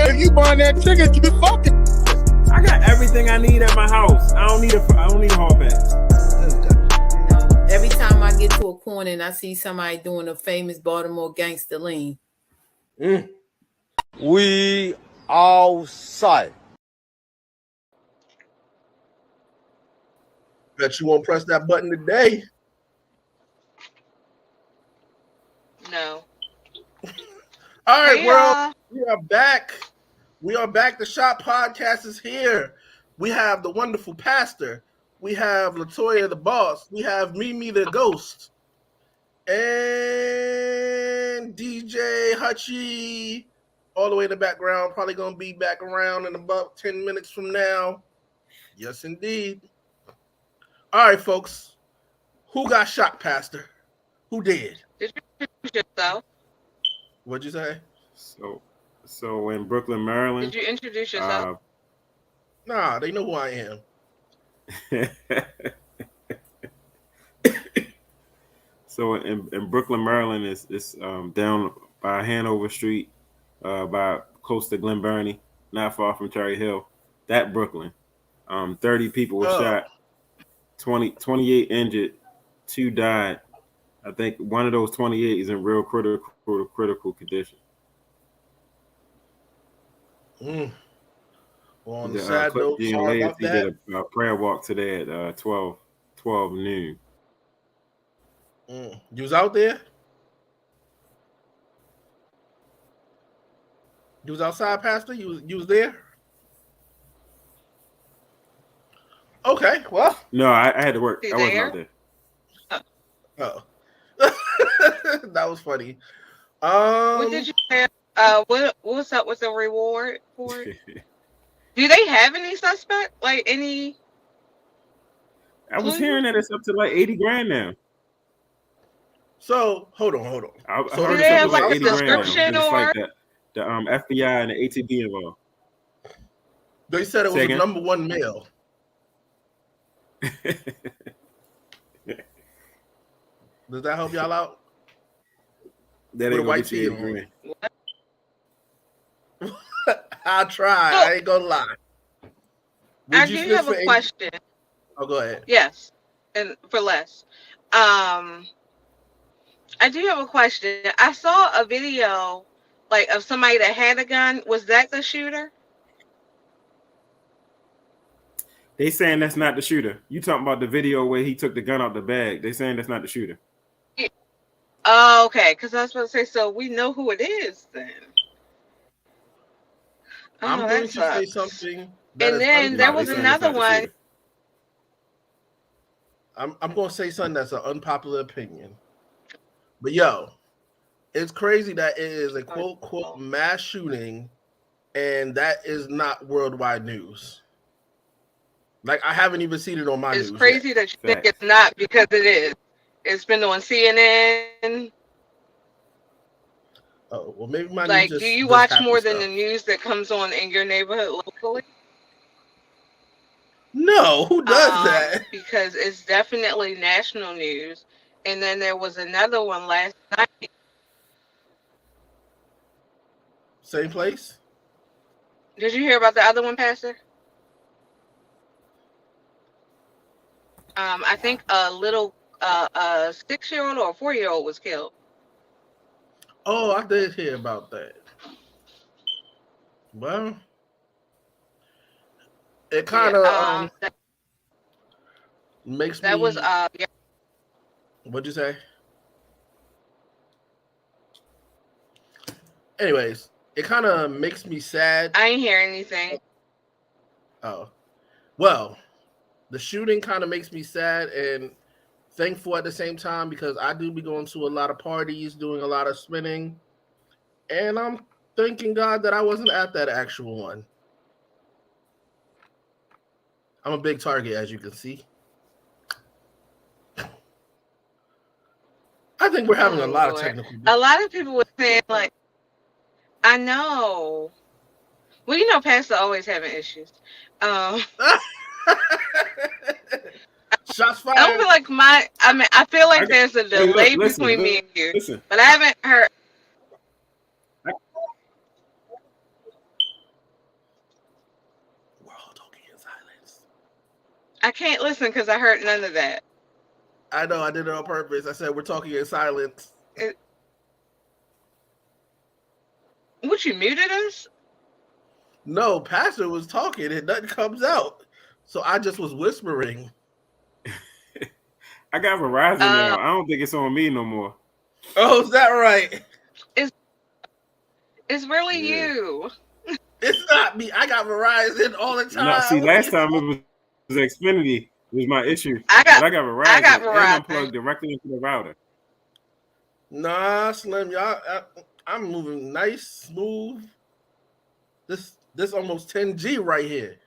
If you buying that ticket, you be fucking. I got everything I need at my house. I don't need a hall pass. No. Every time I get to a corner and I see somebody doing a famous Baltimore gangster lean. We outside. Bet you won't press that button today. No. All right, Hey, world. We are back. The Shop Podcast is here. We have the wonderful pastor. We have Latoya the boss. We have Mimi the ghost. And DJ Hutchie all the way in the background. Probably going to be back around in about 10 minutes from now. Yes, indeed. All right, folks. Who got shot, Pastor? Who did? Did you introduce yourself? What'd you say? So in Brooklyn, Maryland. Did you introduce yourself? Nah, they know who I am. So in Brooklyn, Maryland, it's down by Hanover Street, by close to Glen Burnie, not far from Cherry Hill. That Brooklyn. 30 people were shot, 28 injured, 2 died. I think one of those 28 is in real critical condition. Well, on The the side note, He did a prayer walk today at 12 noon. You was out there? You was outside, Pastor? You was there? Okay, well. No, I had to work. I wasn't out there. Oh. That was funny. What did you have? What's up with the reward for it? Do they have any suspect? Like any? I was hearing that it's up to like 80 grand now. So hold on. So do they have like a description or? Like the FBI and the ATB involved. They said it was the number one male. Does that help y'all out? That ain't gonna get you 80 grand. I'll try. I ain't gonna lie. I do have a question. Oh, go ahead. Yes, and for less. I do have a question. I saw a video like of somebody that had a gun. Was that the shooter? They saying that's not the shooter. You talking about the video where he took the gun out the bag. They saying that's not the shooter. Yeah. Oh, okay. Because I was supposed to say, so we know who it is then. I'm going to say something. And then there was another one. I'm going to say something that's an unpopular opinion. But yo, it's crazy that it is a quote mass shooting and that is not worldwide news. Like, I haven't even seen it on my news. It's crazy that you think it's not because it is. It's been on CNN. Oh, well, maybe my like, do you watch more than the news that comes on in your neighborhood locally? No, who does that? Because it's definitely national news. And then there was another one last night. Same place? Did you hear about the other one, Pastor? I think a little 6-year-old or a 4-year-old was killed. Oh, I did hear about that. Well, it kind of makes me. That was yeah. What'd you say? Anyways, it kind of makes me sad. I ain't hear anything. Oh, well, the shooting kind of makes me sad and thankful at the same time because I do be going to a lot of parties, doing a lot of spinning, and I'm thanking God that I wasn't at that actual one. I'm a big target, as you can see. I think we're having a lot of technical. A lot of people were saying, like, I know. Well, you know, Pastor always having issues. Shots fired. I don't feel like I feel like there's a delay between me and you. But I haven't heard. I can't listen because I heard none of that. I know I did it on purpose. I said we're talking in silence. What, you muted us? No, Pastor was talking and nothing comes out. So I just was whispering. I got Verizon now. I don't think it's on me no more. Oh, is that right? It's really Yeah. you. It's not me. I got Verizon all the time. No, see, last time it was Xfinity was my issue. I got Verizon. And I'm Verizon. plugged directly into the router. Nah, Slim, y'all. I'm moving nice, smooth. This almost 10G right here.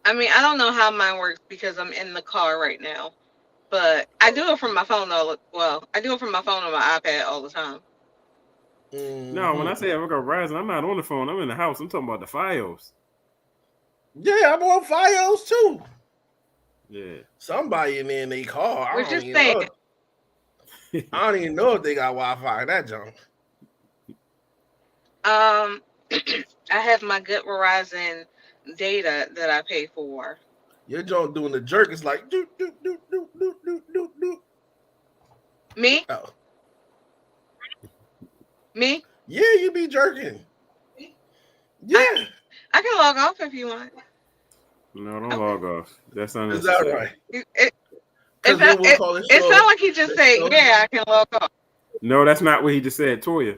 I mean, I don't know how mine works because I'm in the car right now, but I do it from my phone. I do it from my phone on my iPad all the time. No, when I say I got Verizon, I'm not on the phone. I'm in the house. I'm talking about the Fios. Yeah, I'm on Fios too. Yeah. Somebody in there in their car. We're just saying. I don't even know if they got Wi-Fi in that junk. I have my good Verizon data that I pay for. Your junk doing the jerk. It's like do do do do do do do do. Me? Oh. Me? Yeah, you be jerking. Yeah. I can log off if you want. No, don't log off. That's not Is that right? It sounds like he just said, yeah, I can log off. No, that's not what he just said. Toya,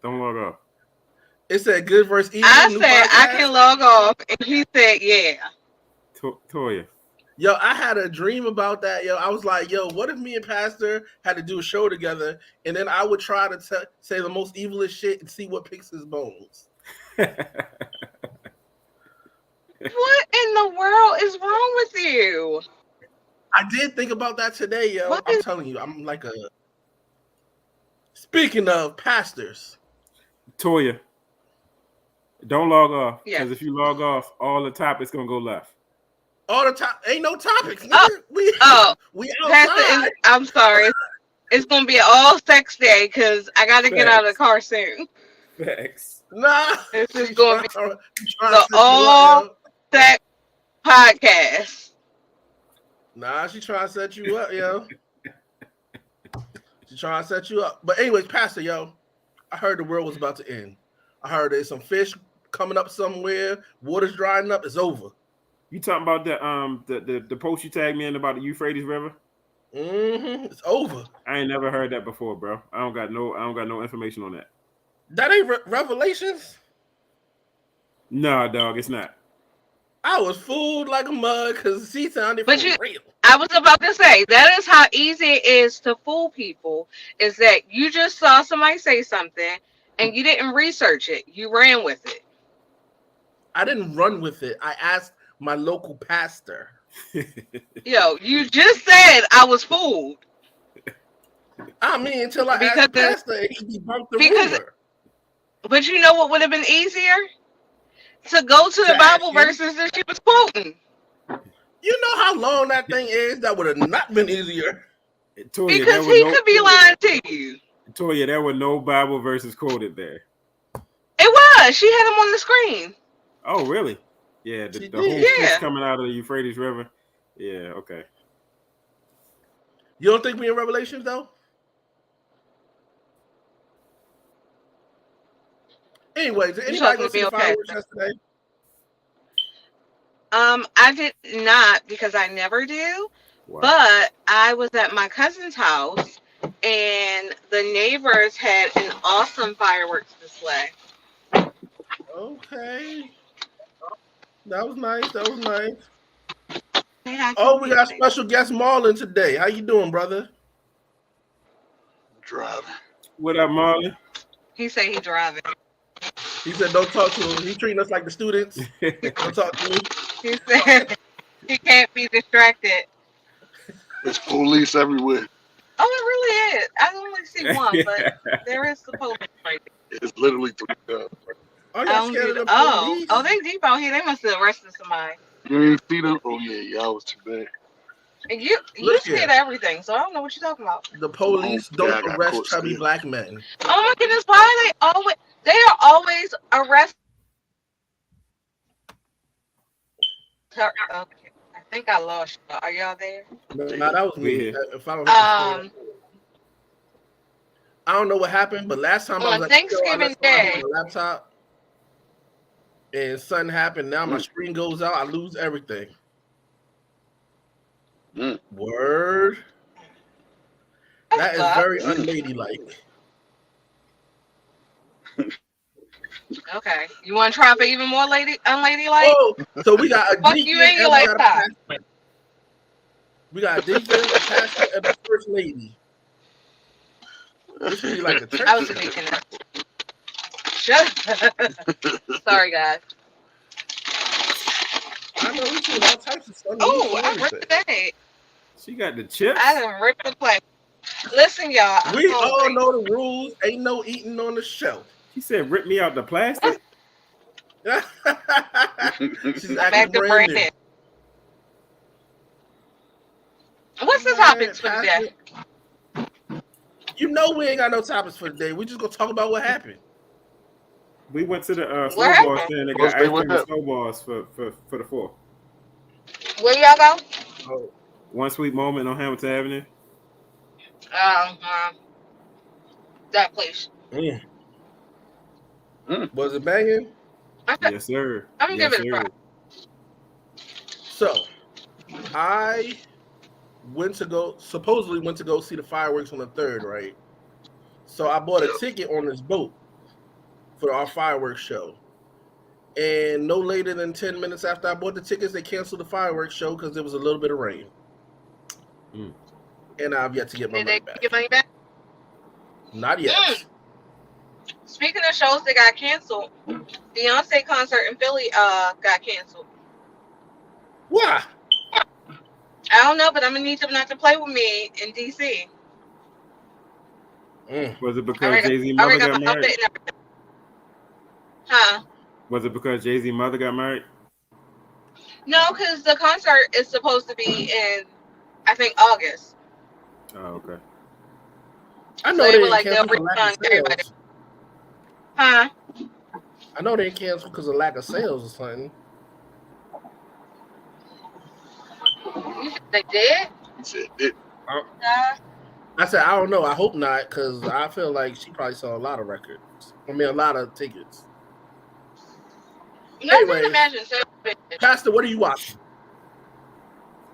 don't log off. It said good versus evil. I said I can log off, and he said, yeah. Toya. Yo, I had a dream about that. Yo, I was like, yo, what if me and Pastor had to do a show together, and then I would try to say the most evilest shit and see what picks his bones. What in the world is wrong with you? I did think about that today, yo. I'm telling you, I'm like a... Speaking of pastors. Toya, don't log off. Yeah. Because if you log off, all the topics going to go left. All the time, ain't no topics. We outside. I'm sorry. It's gonna be an all sex day because I got to get out of the car soon. Thanks. Nah, this is going to be the all sex podcast. Nah, she trying to set you up, yo. She trying to set you up. But anyways, Pastor, yo, I heard the world was about to end. I heard there's some fish coming up somewhere. Water's drying up. It's over. You talking about the post you tagged me in about the Euphrates River? Mm-hmm. It's over. I ain't never heard that before, bro. I don't got no information on that. That ain't Revelations? No, dog, it's not. I was fooled like a mug because she sounded real. I was about to say that is how easy it is to fool people. Is that you just saw somebody say something and you didn't research it. You ran with it. I didn't run with it. I asked my local pastor. Yo, you just said I was fooled. I mean, until I asked the pastor, he debunked the rumor. But you know what would have been easier? To go to the Bible verses that she was quoting. You know how long that thing is? That would have not been easier. Toya, because he could be lying to you. Toya, there were no Bible verses quoted there. It was. She had them on the screen. Oh, really? Yeah, the whole fish coming out of the Euphrates River. Yeah, okay. You don't think we in Revelations though? Anyways, did anybody go see the fireworks yesterday? I did not because I never do. Wow. But I was at my cousin's house and the neighbors had an awesome fireworks display. Okay. That was nice. That was nice. Oh, we got special guest Marlon today. How you doing, brother? Driving. What up, Marlon? He said he driving. He said don't talk to him. He's treating us like the students. Don't talk to me. He said he can't be distracted. There's police everywhere. Oh, it really is. I only see one, but there is the police right there. It's literally 3 guns. Are y'all scared of the police? Oh, they deep out here. They must have arrested somebody. You ain't see them? Oh yeah, y'all was too bad. And you scared of everything, so I don't know what you're talking about. The police don't arrest chubby black men. Oh my goodness, why are they are always arresting Okay. I think I lost y'all. Are y'all there? No, that was me. Yeah. If I don't hit the screen, I don't know what happened, but last time I was On at the show, I Thanksgiving left something Day. on my laptop, and something happened. Now my screen goes out. I lose everything. Word. That is very unladylike. Okay. You want to try for even more unladylike? Oh, so we got a Fuck deacon you and your and we got a laptop. pastor. We got a deacon, a pastor, and a first lady. This should be like a church. I was thinking that. Shut up. Sorry, guys. I know we seen all types of stuff. Oh, I ripped that. She got the chips. I done ripped the plate. Listen, y'all. I'm We all hungry. know the rules. Ain't no eating on the show. She said, "Rip me out the plastic." She's Back acting to brand new. Brandon. What's the topics for Pastor, today? you know we ain't got no topics for today. We just gonna talk about what happened. We went to the Where snowball happened? stand. They What's got they ice cream with and that? snowballs for the 4th. Where y'all go? Oh, One Sweet Moment on Hamilton Avenue. That place. was it banging? Yes, sir. I'm gonna Yes, give it a try. So, I supposedly went to go see the fireworks on the 3rd, right? So I bought a ticket on this boat for our fireworks show. And no later than 10 minutes after I bought the tickets, they canceled the fireworks show because there was a little bit of rain. And I've yet to get my Did money they back. get money back? Not yet. Speaking of shows that got canceled, Beyonce concert in Philly got canceled. Why? I don't know, but I'm gonna need them not to play with me in DC. Was it I because already Jay-Z got mother my got outfit married? and everything. Huh? Was it because Jay-Z mother got married? No, because the concert is supposed to be in, I think, August. Oh, okay. I So know they they were ain't like, they'll canceled for lack of refund everybody. sales. Huh? I know they ain't canceled because of lack of sales or something. You said they did? He said it. I said, I don't know. I hope not, because I feel like she probably saw a lot of records. I mean, a lot of tickets. No, I Anyways, can't imagine. So, Pastor, what are you watching?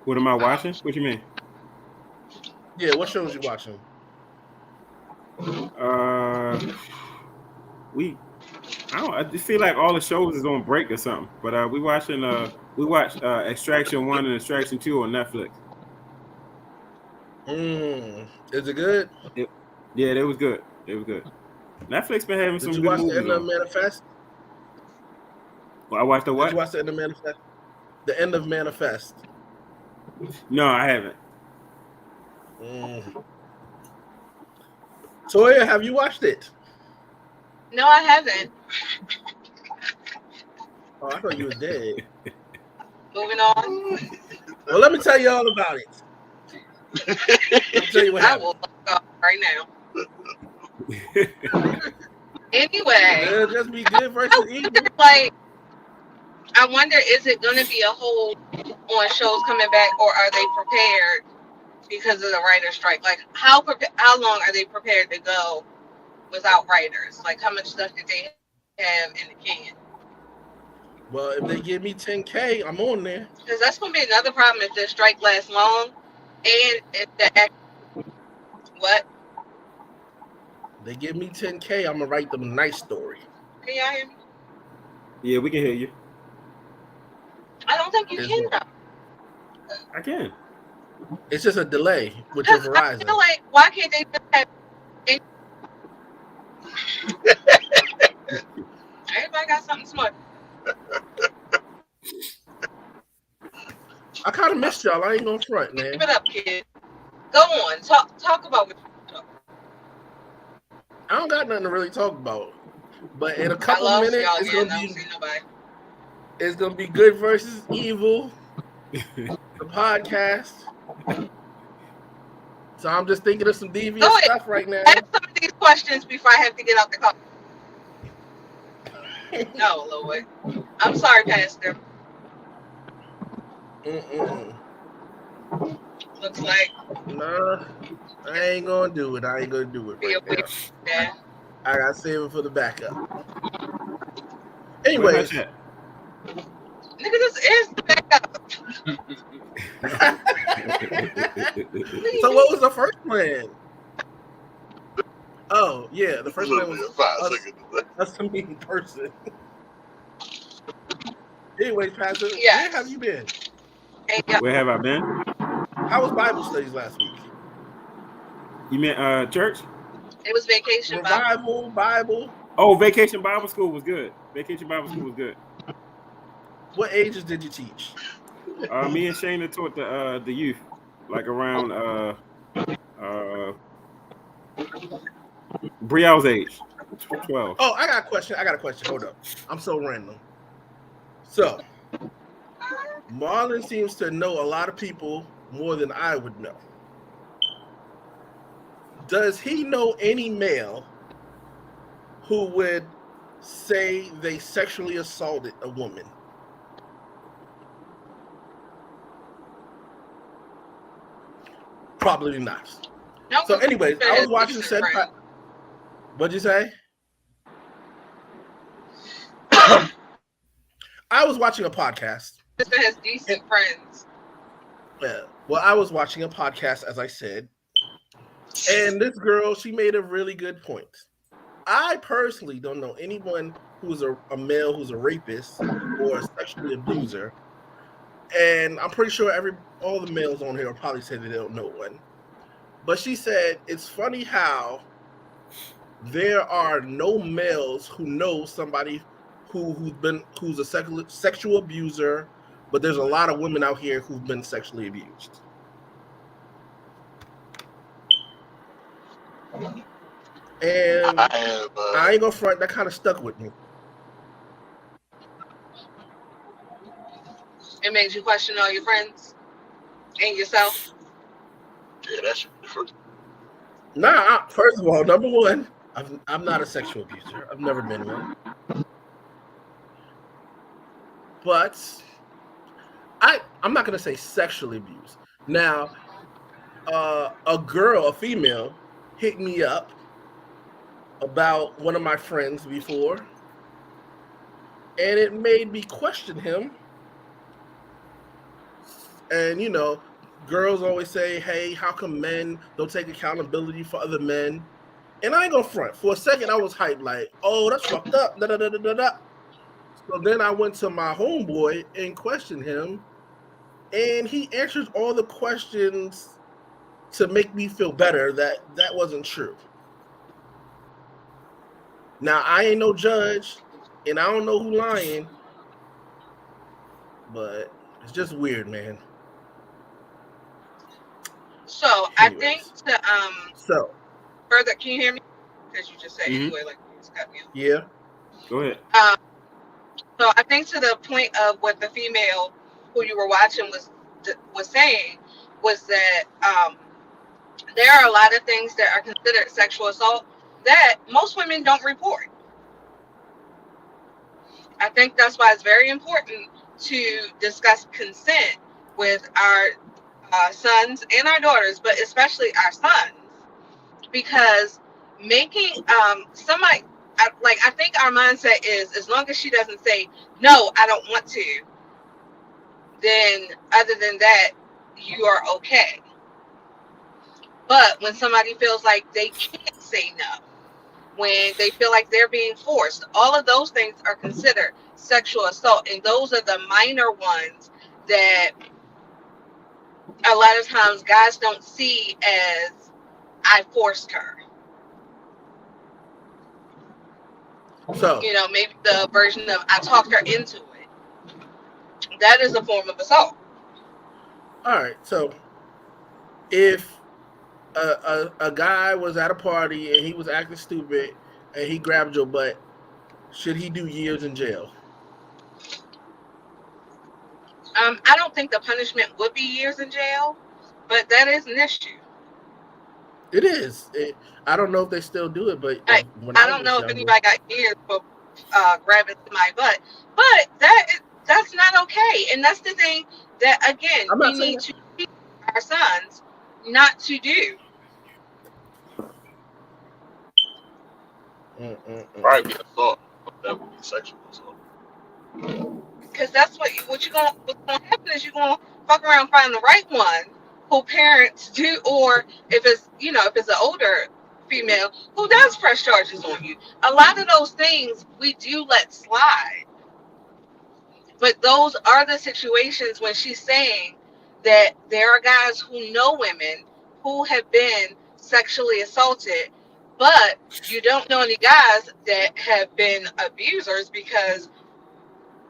What am I watching? What you mean? Yeah, what shows you watching? I just feel like all the shows is on break or something. But we watched Extraction 1 and Extraction 2 on Netflix. Is it good? Yeah, it was good. It was good. Netflix been having some Did you good watch the movies end of on. Manifest? Well, I watched the what? Did you watch the end of Manifest? The end of Manifest. No, I haven't. Toya, have you watched it? no, I haven't. Oh, I thought you was dead. Moving on. Well, let me tell you all about it. Let me tell you what I happened. will look up right now. Anyway, It'll just be good versus evil. like, I wonder, is it going to be a hold on shows coming back, or are they prepared because of the writer's strike? Like, how long are they prepared to go without writers? Like, how much stuff did they have in the can? Well, if they give me $10K, I'm on there. Because that's going to be another problem if the strike lasts long, and if the what? They give me $10K, I'm gonna write them a nice story. Can y'all hear me? Yeah, we can hear you. I don't think you It's can. I can. It's just a delay with your Because I Verizon. feel like, why can't they just have everybody got something smart? I kind of missed y'all. I ain't gonna front, man. Give it up, kid. Go on. Talk about what you talk. I don't got nothing to really talk about. But in a I couple love minutes, y'all it's again. I gonna don't see nobody. it's gonna be good versus evil. The podcast. So I'm just thinking of some devious Go ahead. stuff right now. Ask some of these questions before I have to get out the car. No, Lord. I'm sorry, Pastor. Looks like Nah, I ain't gonna do it. I ain't gonna do it be a right now. weird dad. I gotta save it for the backup. Where Anyways, Hutch at? Nigga, this is the backup. so what was the first plan? Oh yeah, the first plan was Literally a 5 second delay. us to meet in person. Anyways, Pastor, Yes. where have you been? And yeah, Where have I been? How was Bible studies last week? You meant church? it was vacation, Bible. Revival, Bible. Oh, Vacation Bible School was good. Vacation Bible School was good. What ages did you teach? Me and Shayna taught the youth, like around Brielle's age, 12. Oh, I got a question. Hold up. I'm so random. So, Marlon seems to know a lot of people more than I would know. Does he know any male who would say they sexually assaulted a woman? Probably not. No, So, anyways, I was watching decent said. friend. What'd you say? I was watching a podcast. Sister has decent friends. Yeah. Well, I was watching a podcast, as I said, and this girl, she made a really good point. I personally don't know anyone who's a male who's a rapist or a sexually abuser, and I'm pretty sure all the males on here will probably say that they don't know one. But she said it's funny how there are no males who know somebody who's a sexual abuser, but there's a lot of women out here who've been sexually abused. And I ain't gonna front, that kind of stuck with me. It made you question all your friends and yourself. Yeah, that's different. Nah, first of all, number one, I'm not a sexual abuser. I've never been one. But I'm not gonna say sexually abused. Now, a female, hit me up about one of my friends before, and it made me question him. And you know, girls always say, "Hey, how come men don't take accountability for other men?" And I ain't gonna front. For a second, I was hyped, like, "Oh, that's fucked up." Da, da, da, da, da, da. So then I went to my homeboy and questioned him, and he answered all the questions to make me feel better that wasn't true. Now, I ain't no judge, and I don't know who lying, but it's just weird, man. So Anyways. I think to So further, can you hear me? Because you just said Mhm. anyway, like you just cut me off. yeah, Go ahead. So I think to the point of what the female who you were watching was saying was that there are a lot of things that are considered sexual assault that most women don't report. I think that's why it's very important to discuss consent with our sons and our daughters, but especially our sons, because making somebody I think our mindset is, as long as she doesn't say no, I don't want to, then other than that, you are okay. But when somebody feels like they can't say no, when they feel like they're being forced, all of those things are considered sexual assault, and those are the minor ones that a lot of times guys don't see as I forced her. so You know, maybe the version of I talked her into it. That is a form of assault. all right. So if a guy was at a party and he was acting stupid and he grabbed your butt, should he do years in jail? I don't think the punishment would be years in jail, but that is an issue. It is. I don't know if they still do it, but I don't know if anybody got years for grabbing my butt. But that is, That's not okay. And that's the thing that, again, I'm we not saying need that. to teach our sons not to do. Probably be assault. That would be sexual assault. Because that's what's gonna happen is you're gonna fuck around and find the right one who parents do, or if it's an older female who does press charges on you. A lot of those things we do let slide. But those are the situations when she's saying that there are guys who know women who have been sexually assaulted, but you don't know any guys that have been abusers because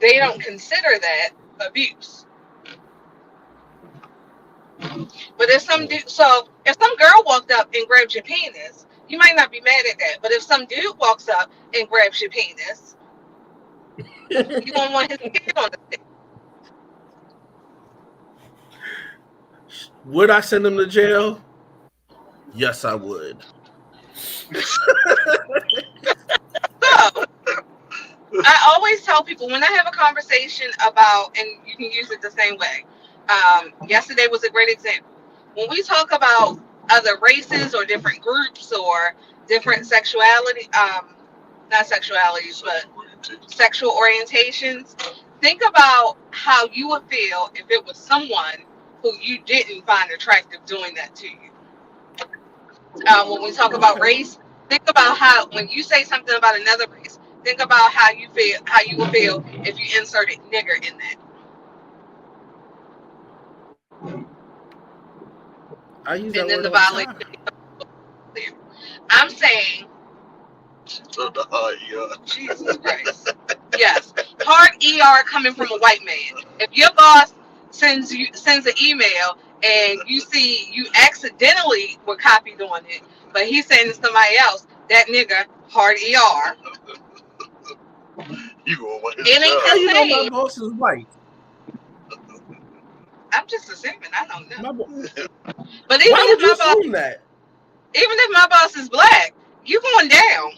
they don't consider that abuse. But if some dude, so if some girl walked up and grabbed your penis, you might not be mad at that. But if some dude walks up and grabs your penis, you don't want his kid on the stick. Would I send him to jail? Yes, I would. So I always tell people when I have a conversation about, and you can use it the same way. Yesterday was a great example. When we talk about other races or different groups or different sexuality, not sexualities, but sexual orientations, think about how you would feel if it was someone who you didn't find attractive doing that to you. When we talk about race, think about how when you say something about another race, think about how you would feel if you inserted nigger in that. I use that And then word the all the violation time. becomes clear. I'm saying, Yeah. Jesus Christ. Yes. Hard ER coming from a white man. If your boss sends an email and you see you accidentally were copied on it, but he's saying to somebody else, that nigga, hard ER. You gonna want his It ain't job. How the you know my same. boss is white? I'm just assuming. I don't know. But Why would you assume that? even if my boss is black, you going down.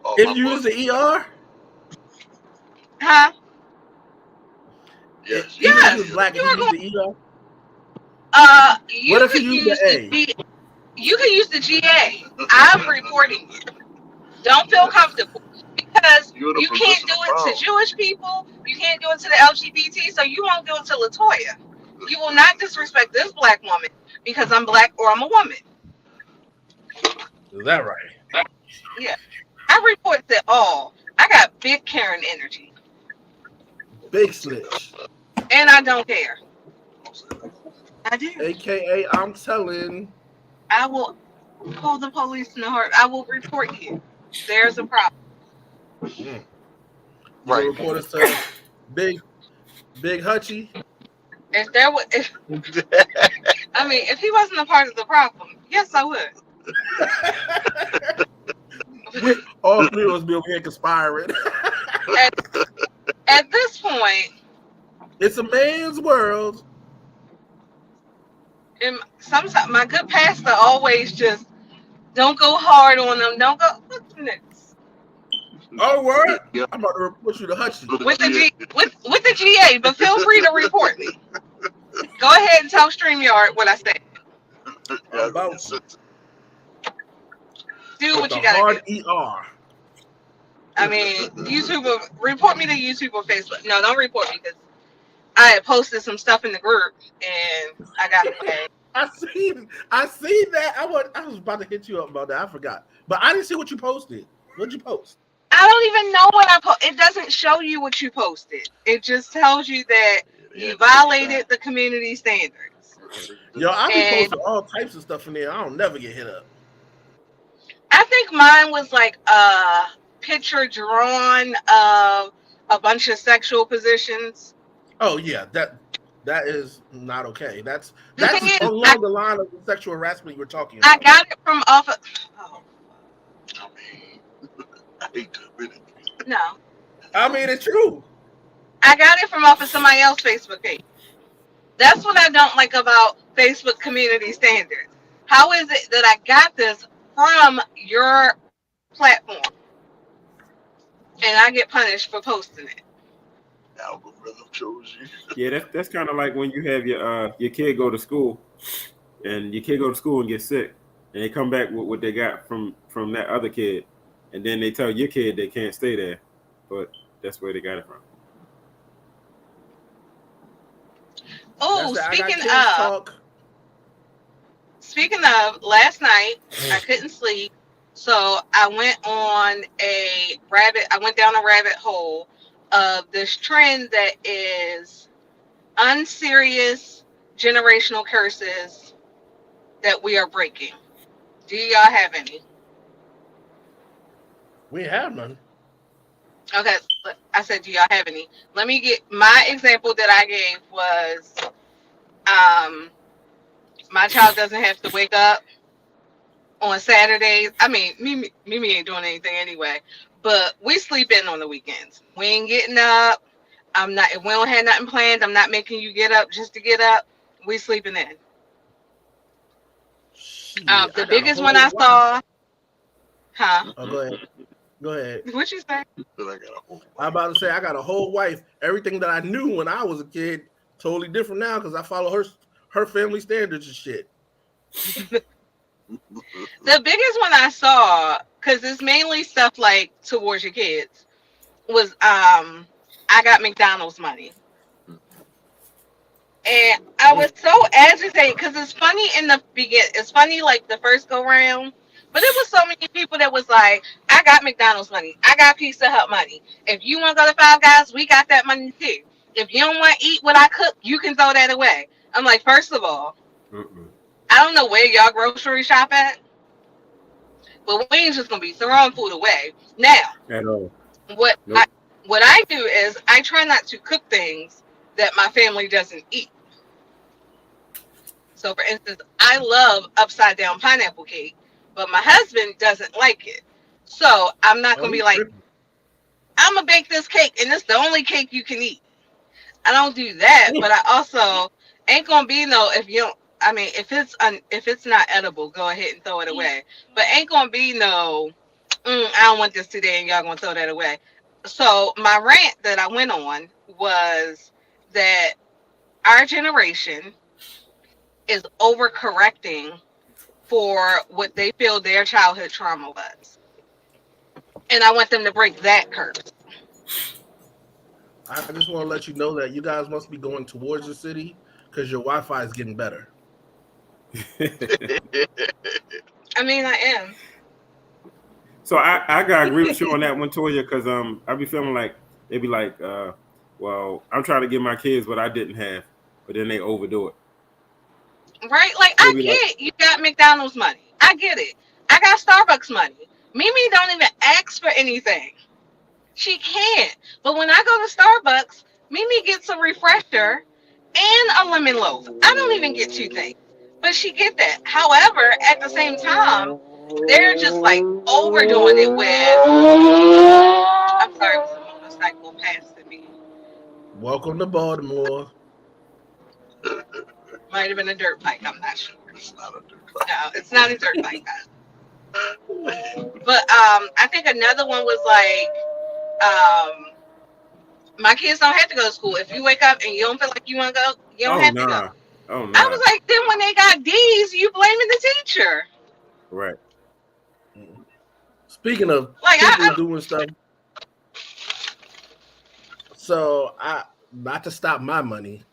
Oh, If my you boss use the is ER? Huh? Yes. Even if Yes. he was black, if You he are used going. the ER? You What if he could used use the the A? G. You can use the GA. I'm reporting you. Don't feel comfortable because You're the you can't position do of it power. to Jewish people. You can't do it to the LGBT. So you won't do it to Latoya. You will not disrespect this black woman because I'm black or I'm a woman. Is that right? Yeah. I report it all. I got big Karen energy. Big snitch. And I don't care. I do. AKA, I'm telling. I will call the police in the heart. I will report you. There's a problem. You Right. report us to Big Hutchie? If there was, if he wasn't a part of the problem, yes, I would. All three of us be over here conspiring. At this point, It's a man's world. and sometimes my good pastor always just don't go hard on them. Don't go. What's next? Oh, word? Yeah. I'm about to report you to Hutchie. With the GA, but feel free to report me. Go ahead and tell StreamYard what I said. Yeah, About to. Do what The you gotta hard do. ER. YouTube or report me to YouTube or Facebook. No, don't report me because I had posted some stuff in the group and I got flagged. I seen that. I was about to hit you up about that. I forgot. But I didn't see what you posted. What'd you post? I don't even know what I posted. It doesn't show you what you posted. It just tells you that you violated the community standards. Yo, I be posting all types of stuff in there. I don't never get hit up. I think mine was like a picture drawn of a bunch of sexual positions. Oh yeah, that is not okay. That's thing is, along the line of the sexual harassment you were talking about. I got it from off of. Oh. I hate to admit it. No. I mean, it's true. I got it from off of somebody else's Facebook page. That's what I don't like about Facebook community standards. How is it that I got this from your platform and I get punished for posting it? Algorithm chose you. Yeah, that's kind of like when you have your kid go to school, and your kid go to school and get sick, and they come back with what they got from that other kid, and then they tell your kid they can't stay there, but that's where they got it from. Oh, I got kids talk. speaking of, last night I couldn't sleep, so I went down a rabbit hole of this trend that is unserious generational curses that we are breaking. Do y'all have any? We have none. Okay, I said, do y'all have any? Let me get my example that I gave was, my child doesn't have to wake up on Saturdays. I mean, Mimi ain't doing anything anyway, but we sleep in on the weekends. We ain't getting up. If we don't have nothing planned, I'm not making you get up just to get up. We sleeping in. Shit, The biggest one I saw, huh? Oh, go ahead. Go ahead. What you say? I'm about to say I got a whole wife. Everything that I knew when I was a kid, totally different now because I follow her family standards and shit. The biggest one I saw, because it's mainly stuff like towards your kids, was I got McDonald's money. And I was so agitated because it's funny in the beginning. It's funny like the first go round, but it was so many people that was like, I got McDonald's money. I got Pizza Hut money. If you want to go to Five Guys, we got that money too. If you don't want to eat what I cook, you can throw that away. I'm like, first of all, I don't know where y'all grocery shop at, but we ain't just going to be throwing food away. Now, At all. what I do is I try not to cook things that my family doesn't eat. So, for instance, I love upside down pineapple cake, but my husband doesn't like it. So I'm not gonna be like, I'm gonna bake this cake, and it's the only cake you can eat. I don't do that, but I also ain't gonna be if you don't. I mean, if it's not edible, go ahead and throw it away. But ain't gonna be I don't want this today, and y'all gonna throw that away. So my rant that I went on was that our generation is overcorrecting for what they feel their childhood trauma was. And I want them to break that curse. I just want to let you know that you guys must be going towards the city because your Wi-Fi is getting better. I mean, I am. So I gotta agree with you on that one, Toya, because I be feeling like they be like, well, I'm trying to give my kids what I didn't have, but then they overdo it. Right? Like, I get you got McDonald's money. I get it. I got Starbucks money. Mimi don't even ask for anything. She can't. But when I go to Starbucks, Mimi gets a refresher and a lemon loaf. I don't even get two things. But she get that. However, at the same time, they're just like overdoing it with, I'm sorry, it was a motorcycle passing me. Welcome to Baltimore. Might have been a dirt bike. I'm not sure. It's not a dirt bike. No, it's not a dirt bike, guys. But I think another one was like, my kids don't have to go to school. If you wake up and you don't feel like you want to go, you don't have to go. Oh, no. I was like, then when they got D's, you blaming the teacher. Right. Speaking of people doing stuff, so not to stop my money,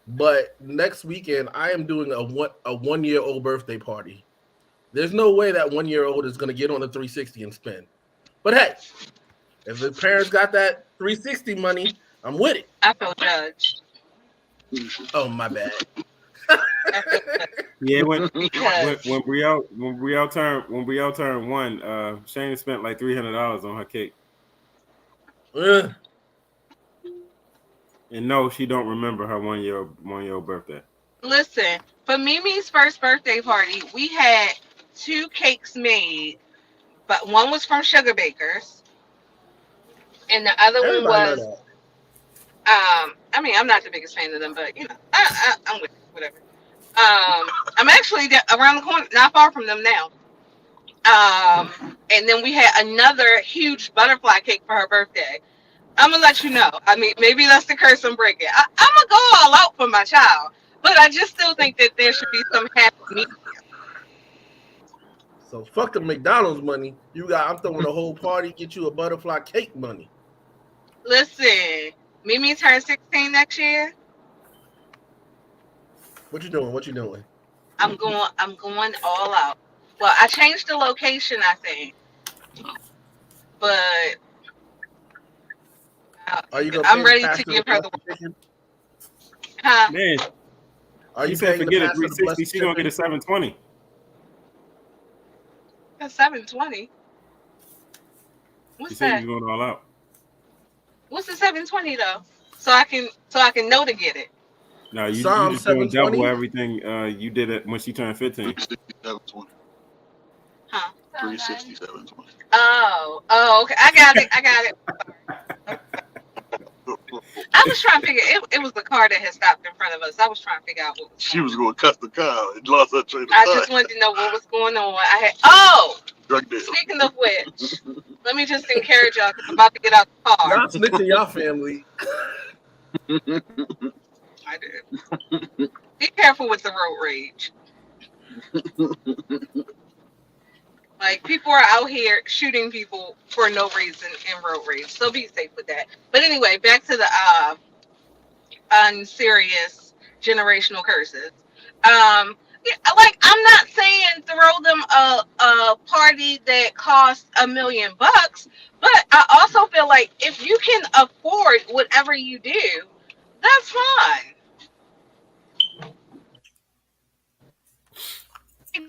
but next weekend I am doing a 1-year-old birthday party. There's no way that 1-year-old is going to get on the 360 and spin. But hey, if the parents got that 360 money, I'm with it. I feel judged. Oh, my bad. Yeah, when Brielle turned 1, Shane spent like $300 on her cake. And no, she don't remember her 1-year-old birthday. Listen, for Mimi's first birthday party, we had 2 cakes made, but one was from Sugar Bakers, and the other one was. I mean, I'm not the biggest fan of them, but I'm with it, whatever. I'm actually around the corner, not far from them now. And then we had another huge butterfly cake for her birthday. I'm gonna let you know. I mean, maybe that's the curse I'm breaking. I'm gonna go all out for my child, but I just still think that there should be some happy medium. So fuck the McDonald's money. I'm throwing a whole party, get you a butterfly cake money. Listen, Mimi turns 16 next year. What you doing? I'm going all out. Well, I changed the location, I think, but Are you gonna I'm pay ready the to pastor give the her the blessed chicken? huh? Man, Are you you said paying the forget a pastor the 360. blessed She gonna get a chicken? 720. That's 720. You What's said that? you was going all out. What's the 720 though? So I can know to get it. No, you Psalm just doing double 720. everything you did it when she turned 15. 367.20. Huh? 367.20. Oh, okay. I got it. I was trying to figure it was the car that had stopped in front of us. I was trying to figure out what was She going was on. going to cuss the car and lost her train of I thought. just wanted to know what was going on. Drug deal. Speaking of which, let me just encourage y'all because I'm about to get out the car. Y'all snitching y'all family. I did. Be careful with the road rage. Like, people are out here shooting people for no reason in road rage. So be safe with that. But anyway, back to the unserious generational curses. Yeah, like, I'm not saying throw them a party that costs $1 million, but I also feel like if you can afford whatever you do, that's fine.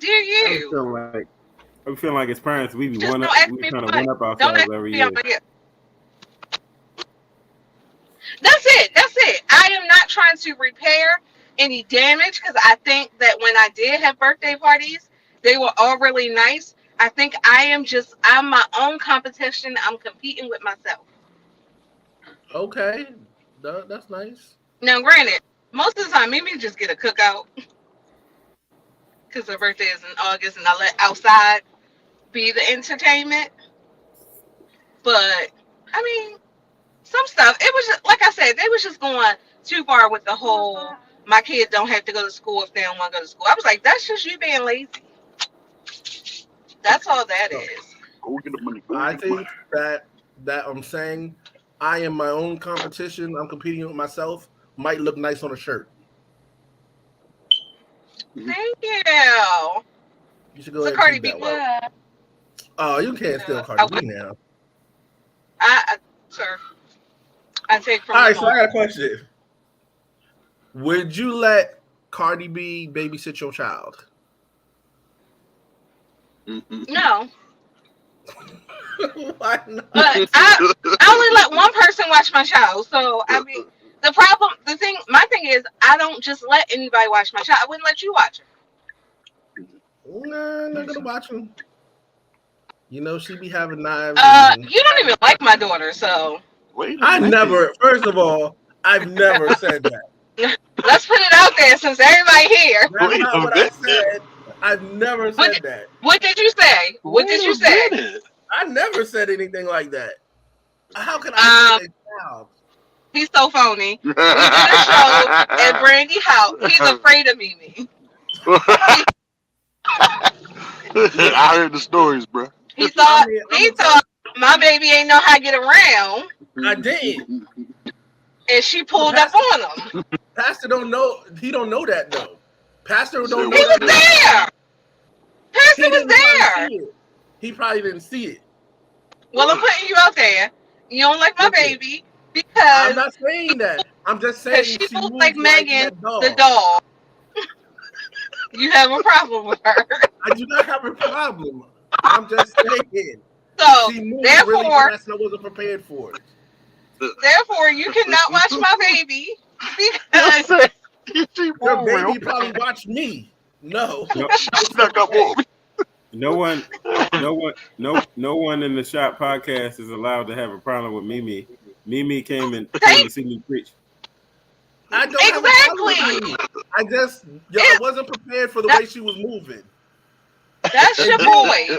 Do you? I'm feeling like as parents, we Just kind don't ask of me for one money. up Don't ourselves ask every me year. on my gift. That's it. I am not trying to repair any damage because I think that when I did have birthday parties, they were all really nice. I think I'm my own competition. I'm competing with myself. Okay, that's nice. Now, granted, most of the time, maybe just get a cookout because her birthday is in August and I let outside be the entertainment. But, I mean, some stuff, it was just, like I said, they was just going too far with the whole, my kids don't have to go to school if they don't want to go to school. I was like, that's just you being lazy. That's all that is. Go get the money. I think that I'm saying I am my own competition. I'm competing with myself. Might look nice on a shirt. Thank you. You should go So ahead Cardi and B, keep that one. Oh, you can't steal I Cardi B now. sir, I take from All the right, so I home. got a question. Would you let Cardi B babysit your child? No, Why not? but I only let one person watch my child. So I mean, my thing is, I don't just let anybody watch my child. I wouldn't let you watch her. Nah, I'm not gonna watch him. You know she be having knives. You don't even like my daughter, so Wait a I minute. never. First of all, I've never said that. let's put it out there since everybody here. That's Wait not a what I minute. said. I've never said that. What did you say? What did you say? Minute. I never said anything like that. How can I say a child? He's so phony. We did a show at Brandy House. He's afraid of Mimi. I heard the stories, bro. He thought I'm my baby ain't know how to get around, I didn't. and she pulled up on him. Pastor don't know. He don't know that though. Pastor don't know He was that. there. Pastor was didn't probably there. see it. He probably didn't see it. Well, I'm putting you out there. You don't like my baby I'm because not saying that. I'm just saying she she moves moves like Megan, that dog. the dog. You have a problem with her. I do not have a problem. I'm just saying. So She moved therefore, really fast and I wasn't prepared for it. therefore, you cannot watch my baby because Your baby probably watched me. No. Snuck up on me. No one in the Shop podcast is allowed to have a problem with Mimi. Mimi came to see me preach. I don't have a problem with me. I wasn't prepared for the way she was moving. that's your boy.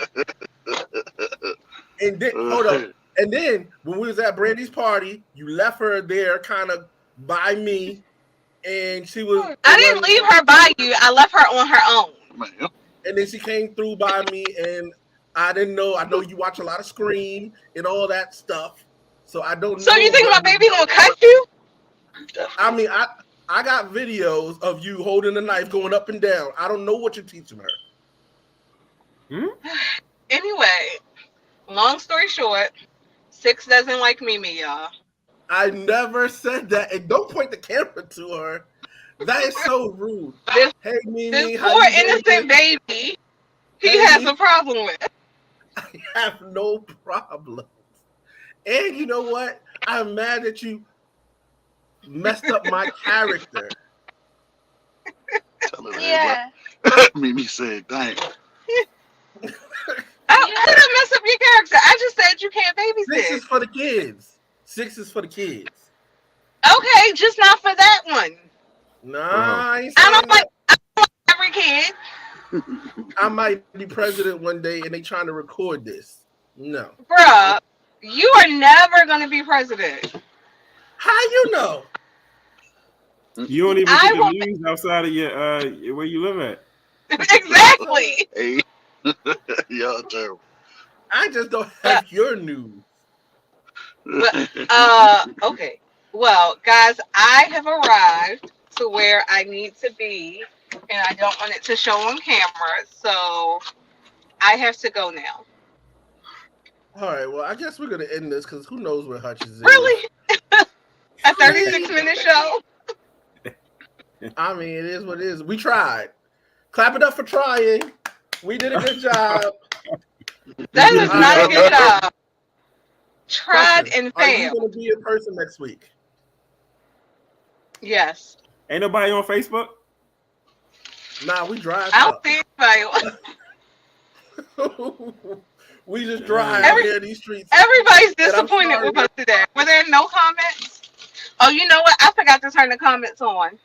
And then hold up. And then when we was at Brandy's party, you left her there kind of by me, and she was. I didn't leave her by you. I left her on her own. Man, And then she came through by me, and I didn't know. I know you watch a lot of Scream and all that stuff, so I don't know. So you think my baby gonna cut you? I mean, I got videos of you holding a knife going up and down. I don't know what you're teaching her. Anyway, long story short, 6 doesn't like Mimi, y'all. I never said that, and don't point the camera to her. That is so rude. This, Hey, Mimi, this how poor you doing? innocent baby, he Hey. has a problem with. I have no problem. And you know what? I'm mad that you messed up my character. tell her Yeah. that. Mimi said, dang. I didn't mess up your character. I just said you can't 6 babysit. is for the kids. 6 is for the kids. Okay, just not for that one. Nah, I ain't I saying don't like that. every kid. I might be president one day and they trying to record this. No. Bruh, you are never going to be president. How you know? You don't even I get the will- news outside of your where you live at. Exactly. Hey. Y'all terrible. I just don't have your news. Okay. Well, guys, I have arrived to where I need to be, and I don't want it to show on camera, so I have to go now. All right, well, I guess we're going to end this because who knows where Hutchins is. Really? A 36-minute show? I mean, it is what it is. We tried. Clap it up for trying. We did a good job. That is not a good job. Tried Question, and Are you failed. going to be in person next week? Yes. Ain't nobody on Facebook? Nah, we drive I don't up. think so. We just drive Every- near these streets. Everybody's And I'm disappointed sorry. with us today. Were there no comments? Oh, you know what? I forgot to turn the comments on.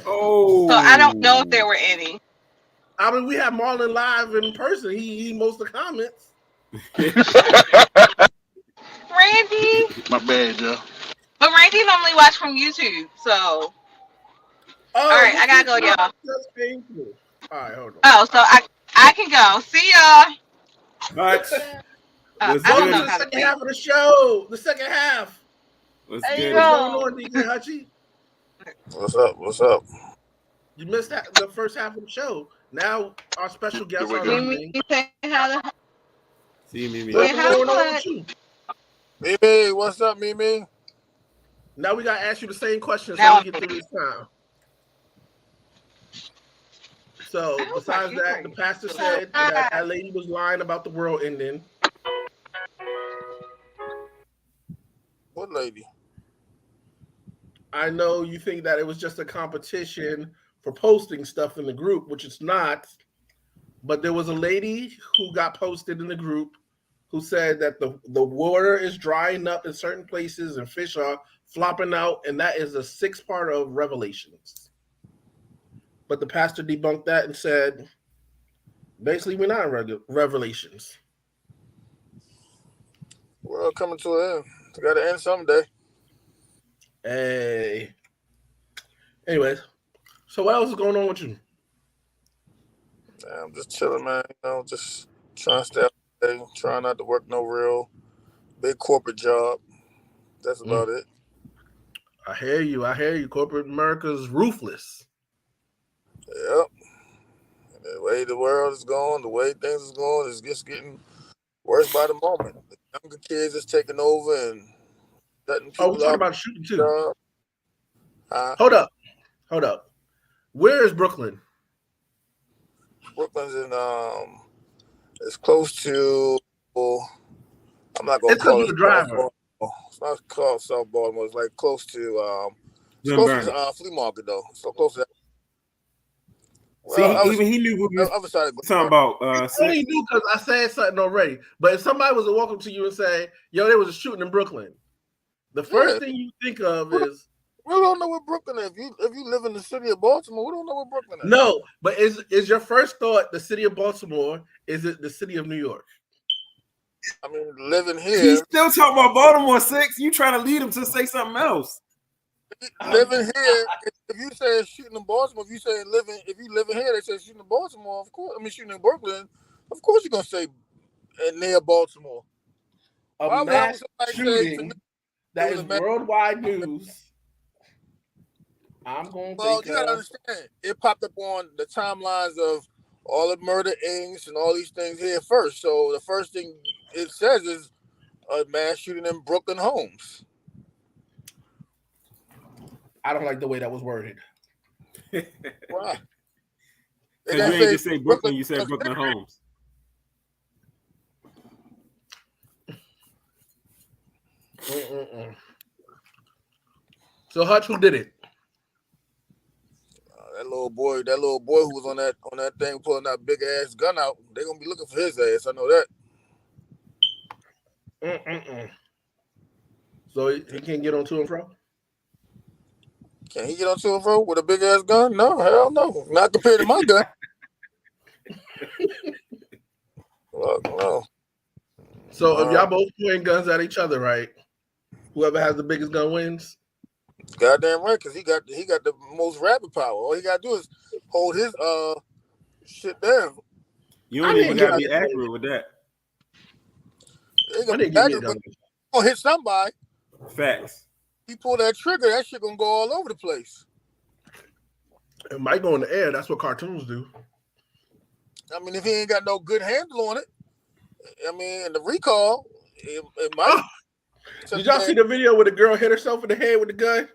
Oh. So I don't know if there were any. I mean, we have Marlon live in person. He most of the comments. Randy. My bad, y'all. But Randy normally watch from YouTube, so. Oh, All right, I gotta go, y'all. Just painful. All right, hold on. Oh, so I can go. See y'all. Hutch, I What's don't Welcome good? know to the how to second say. half of the show. The second half. what's Hey, good? bro. What's going on, DJ Hutchie? What's up? What's up? You missed the first half of the show. Now our special guest Here we on go. the Mimi, thing. you say how to. See me. What's Yeah, going on hi. with you? Mimi, what's up, Mimi? Now we gotta ask you the same question so Now we get through this time. So I was besides like, that, the pastor said that lady was lying about the world ending. What lady? I know you think that it was just a competition for posting stuff in the group, which it's not. But there was a lady who got posted in the group who said that the water is drying up in certain places and fish are flopping out, and that is a 6th part of Revelations. But the pastor debunked that and said, basically, we're not in Revelations. World coming to an end. It's got to end someday. Hey. Anyways, so what else is going on with you? Yeah, I'm just chilling, man. You know, just trying to stay out today, trying not to work no real big corporate job. That's about it. I hear you. Corporate America's ruthless. Yep. The way the world is going, the way things is going, is just getting worse by the moment. The younger kids is taking over and letting Oh, we're people talking out. about shooting too. Huh? Hold up. Where is Brooklyn? Brooklyn's in it's close to. I'm not gonna It's 'cause call you're it the driver. Baltimore. It's not called South Baltimore. It's like close to it's Glen close Burnie. to flea market though. So close to that. See, Well, even he knew what we was other side of talking about. I only knew because I said something already. But if somebody was to walk up to you and say, "Yo, there was a shooting in Brooklyn," the first thing you think of is we don't know where Brooklyn is. If you live in the city of Baltimore, we don't know where Brooklyn is. no. But is your first thought the city of Baltimore? Is it the city of New York? I mean, living here. He's still talking about Baltimore 6. You trying to lead him to say something else. Living here, if you say shooting in Baltimore, if you living here, they say shooting in Baltimore, of course. I mean, shooting in Brooklyn, of course you're gonna say near Baltimore. A mass shooting that is worldwide news. I'm going to think you gotta understand, it popped up on the timelines of all the murder inks and all these things here first. So the first thing it says is a mass shooting in Brooklyn homes. I don't like the way that was worded. Why? Because you ain't just say Brooklyn, you said Brooklyn homes. So Hutch, who did it? That little boy who was on that thing pulling that big ass gun out, they're gonna be looking for his ass. I know that. So he can't get on to and fro? Can he get on to and fro with a big ass gun? No, hell no. Not compared to my gun. No. So if y'all both pointing guns at each other, right? Whoever has the biggest gun wins. Goddamn right, because he got the most rapid power. All he gotta do is hold his shit down. You don't even gotta be accurate with that. Gonna hit somebody. Facts. He pull that trigger, that shit gonna go all over the place. It might go in the air. That's what cartoons do. I mean, if he ain't got no good handle on it, I mean, the recoil, it might. Did y'all see the video where the girl hit herself in the head with the gun?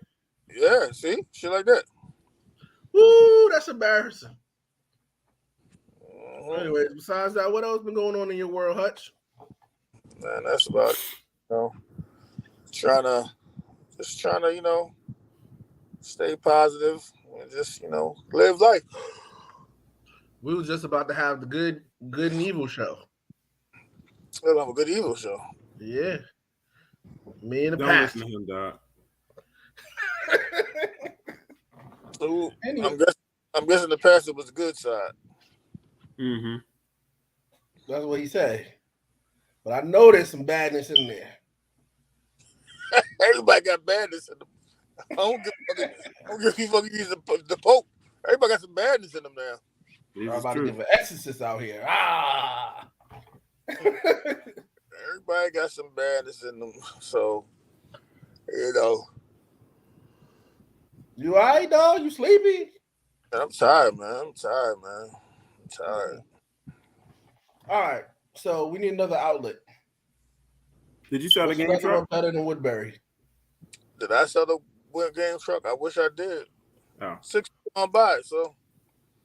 Yeah, see? Shit like that. Woo, that's embarrassing. Anyways, besides that, what else been going on in your world, Hutch? Man, that's about it. You know, trying to, you know, stay positive and just, you know, live life. We was just about to have the good and evil show. We'll have a good evil show. Yeah. Me and the Don't past. listen to him, dog. So, I'm guessing the pastor was the good side. Mm-hmm. That's what he said. But I know there's some badness in there. Everybody got badness in them. I don't give a fuck use the Pope. Everybody got some badness in them now. I'm about to give an exorcist out here. Everybody got some badness in them. So, you know. You all right, dog? You sleepy? I'm tired, man. I'm tired. All right. So we need another outlet. Did you sell the game truck? Better than Woodbury. Did I sell the game truck? I wish I did. Oh. 6 gonna buy it, so.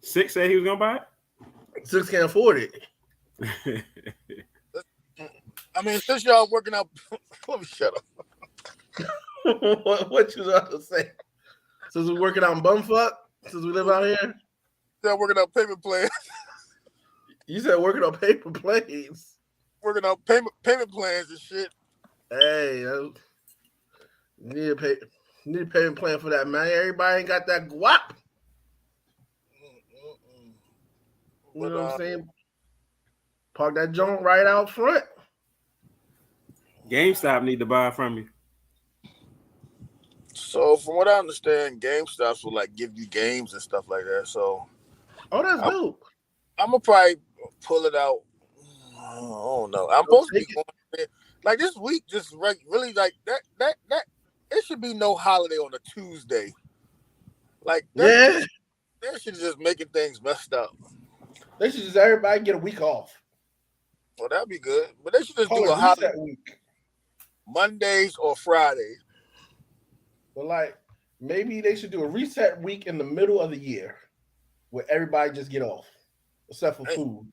6 said he was gonna buy it? 6 can't afford it. I mean, since y'all working out, let me shut up. What you about to say? Since we're working out in bumfuck? Since we live out here? Y'all working out payment plans. You said working on paper planes. Working on payment plans and shit. Hey, you need a payment plan for that, man. Everybody ain't got that guap. You know what I'm saying? Park that joint right out front. GameStop need to buy from you. So from what I understand, GameStops will like give you games and stuff like that. So, that's dope. I'm gonna probably pull it out. I don't know. I'm supposed to be going there. Like this week, just really like that. It should be no holiday on a Tuesday. Like that should just making things messed up. They should just everybody get a week off. Well, that'd be good. But they should just do a holiday week. Mondays or Fridays. But like maybe they should do a reset week in the middle of the year where everybody just get off. Except for food.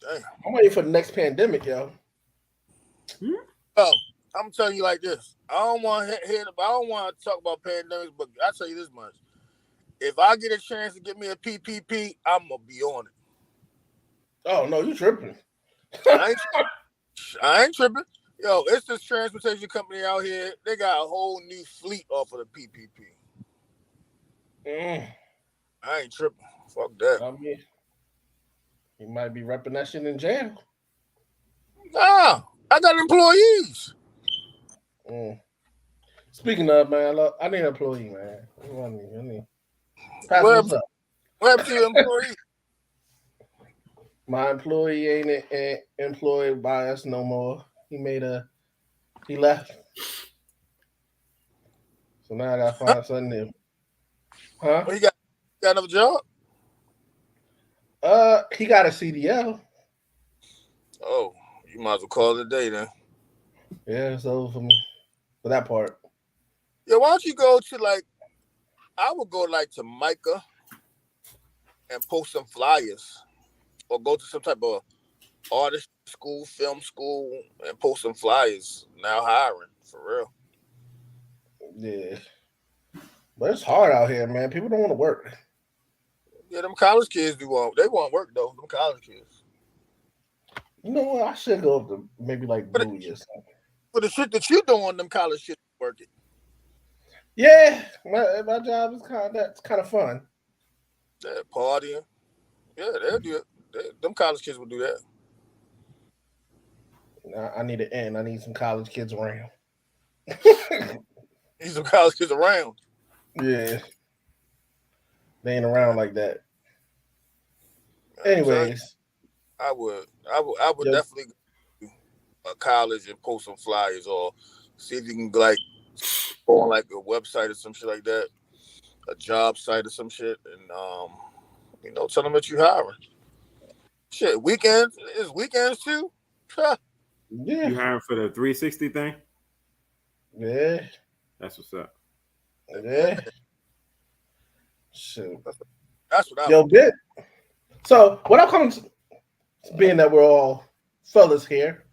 Damn. I'm waiting for the next pandemic, yo. Oh, I'm telling you like this. I don't want to talk about pandemics, but I'll tell you this much. If I get a chance to get me a PPP, I'm gonna be on it. Oh no, you tripping. I ain't tripping. Yo, it's this transportation company out here. They got a whole new fleet off of the PPP. I ain't tripping. Fuck that. I mean, he might be repping that shit in jail. Nah, I got employees. Speaking of, man, I need an employee, man. I need. Pass What what's up? happened to your employees? My employee ain't employed by us no more. He left. So now I gotta find something new. Huh? Well, he got another job? He got a CDL. Oh, you might as well call it a day then. Yeah, it's over for me. For that part. Yeah, why don't you go to I would go to Micah and post some flyers, or go to some type of artist school, film school, and post some flyers. Now hiring for real. Yeah. But it's hard out here, man. People don't want to work. Yeah, them college kids they want work though. Them college kids. You know what? I should go up to maybe Bowie or something. For the shit that you doing, them college kids working. Yeah, my job is kind of fun. Yeah, partying. Yeah, they'll do it. Them college kids will do that. I need an end. I need some college kids around. Need some college kids around. Yeah. They ain't around like that. Anyways. I would definitely go to a college and post some flyers, or see if you can go on a website or some shit like that, a job site or some shit, and tell them that you hiring. Shit, weekends is weekends too. Yeah. You hiring for the 360 thing? Yeah. That's what's up. Yeah. Shoot. That's what I Yo, bit. So what I've come to, being that we're all fellas here,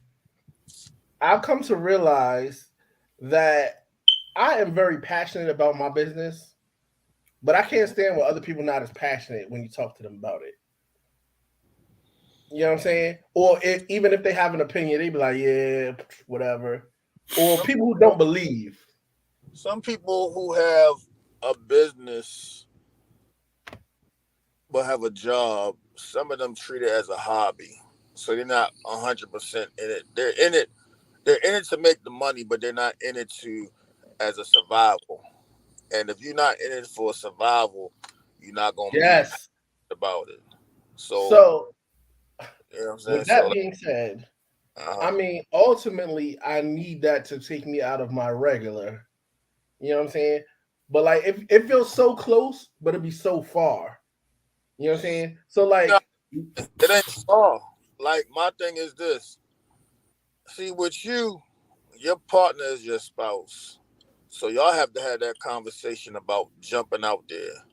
I've come to realize that I am very passionate about my business, but I can't stand when other people not as passionate when you talk to them about it. You know what I'm saying? Or even if they have an opinion, they be like, yeah, whatever. Or people who don't believe. Some people who have a business but have a job, some of them treat it as a hobby. So they're not 100% in it. They're in it to make the money, but they're not in it as a survival. And if you're not in it for survival, you're not gonna be passionate about it. So you know what I'm saying? With that being said, I mean, ultimately, I need that to take me out of my regular. You know what I'm saying? But it feels so close, but it'd be so far. You know what I'm saying? So it ain't far. My thing is this. See, with you, your partner is your spouse. So y'all have to have that conversation about jumping out there.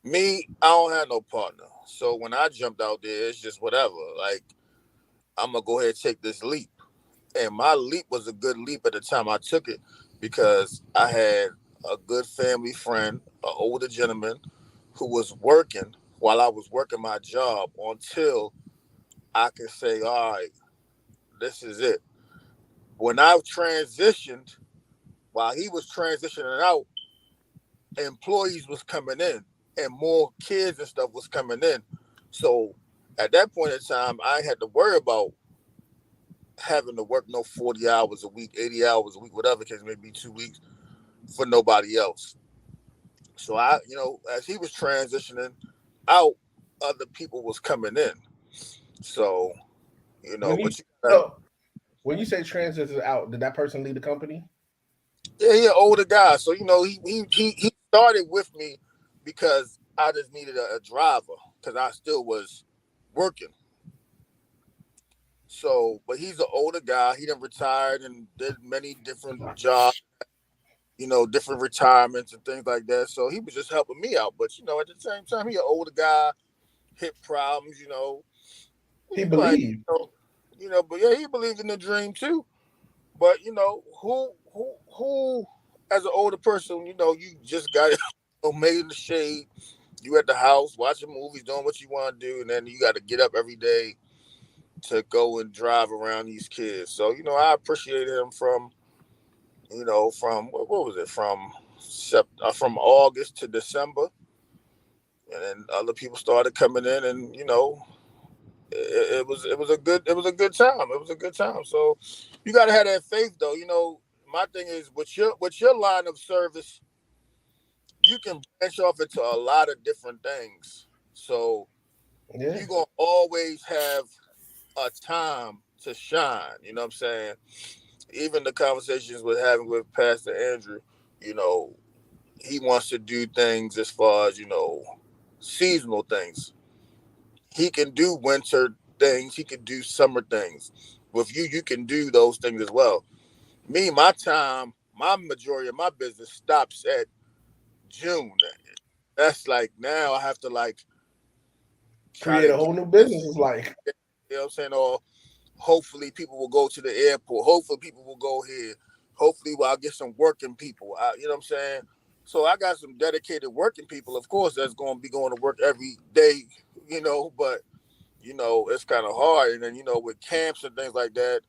Me, I don't have no partner. So when I jumped out there, it's just whatever. I'm going to go ahead and take this leap. And my leap was a good leap at the time I took it, because I had a good family friend, an older gentleman, who was working while I was working my job until I could say, all right, this is it. When I transitioned, while he was transitioning out, employees was coming in and more kids and stuff was coming in. So at that point in time, I had to worry about having to work no 40 hours a week, 80 hours a week, whatever case may be, 2 weeks for nobody else. So as he was transitioning out, other people was coming in. So, when you say transition out, did that person leave the company? Yeah, he an older guy. So, he started with me because I just needed a driver, because I still was working. So, but he's an older guy. He done retired and did many different jobs, different retirements and things like that. So he was just helping me out. But, at the same time, he an older guy, hip problems, He believed. But yeah, he believed in the dream too. But, who as an older person, you just got made in the shade. You at the house watching movies, doing what you want to do, and then you got to get up every day to go and drive around these kids. So, I appreciate him from what was it, from August to December, and then other people started coming in, and it was a good time. It was a good time. So you got to have that faith, though. You know, my thing is with your line of service, you can branch off into a lot of different things. So you're gonna always have a time to shine. You know what I'm saying? Even the conversations we're having with Pastor Andrew, you know, he wants to do things as far as, you know, seasonal things. He can do winter things. He can do summer things. With you, you can do those things as well. Me, my majority of my business stops at June. That's like now I have to like create a whole new business. Is like, you know what I'm saying? Or hopefully people will go to the airport. Hopefully people will go here. Hopefully I'll get some working people. You know what I'm saying? So I got some dedicated working people, of course, that's going to be going to work every day, you know, but, you know, it's kind of hard. And then, you know, with camps and things like that,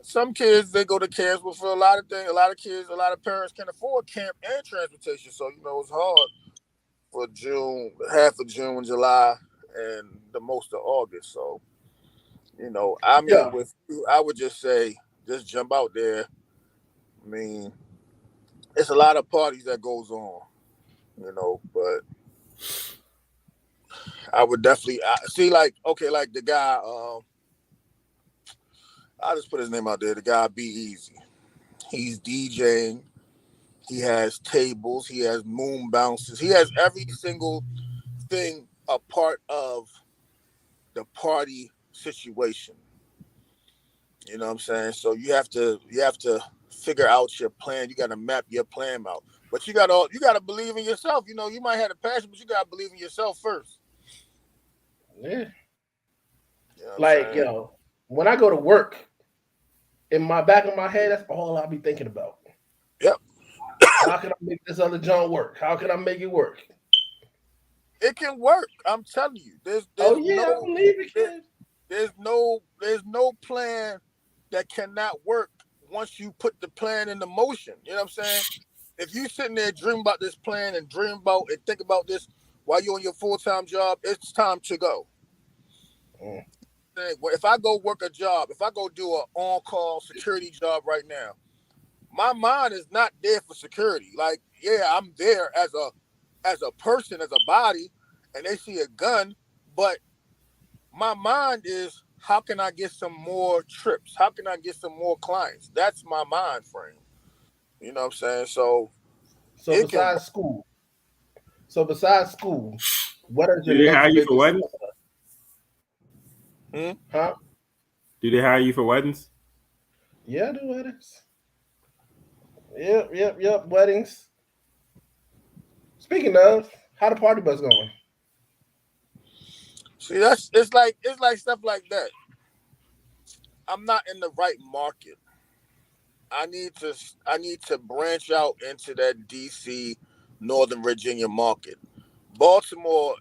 some kids, they go to camps, but for a lot of things, a lot of kids, a lot of parents can afford camp and transportation. So, you know, it's hard for June, half of June, July, and the most of August. So, you know, I mean, with you, I would just say, just jump out there. I mean, it's a lot of parties that goes on, you know, but I would definitely see, like, okay, like the guy, I'll just put his name out there, the guy Be Easy. He's DJing. He has tables. He has moon bounces. He has every single thing a part of the party situation. You know what I'm saying? So you have to figure out your plan. You got to map your plan out. But you got to believe in yourself. You know, you might have the passion, but you got to believe in yourself first. Yeah. You know like, yo, when I go to work, in my back of my head, that's all I'll be thinking about. Yep. How can I make this other joint work? How can I make it work? It can work. I'm telling you. There's I believe it can. There's no plan that cannot work once you put the plan into motion. You know what I'm saying? If you sitting there dream about this plan and dream about and think about this while you're on your full-time job, it's time to go. If I go work a job, if I go do an on-call security job right now, my mind is not there for security. Like, yeah, I'm there as a person, as a body, and they see a gun, but my mind is, how can I get some more trips? How can I get some more clients? That's my mind frame. You know what I'm saying? So besides school, what is your Do they next hire you for biggest weddings? Huh? Do they hire you for weddings? Yeah, I do weddings. Yep, weddings. Speaking of, how the party bus going? See, it's like stuff like that. I'm not in the right market. I need to branch out into that DC, Northern Virginia market. Baltimore,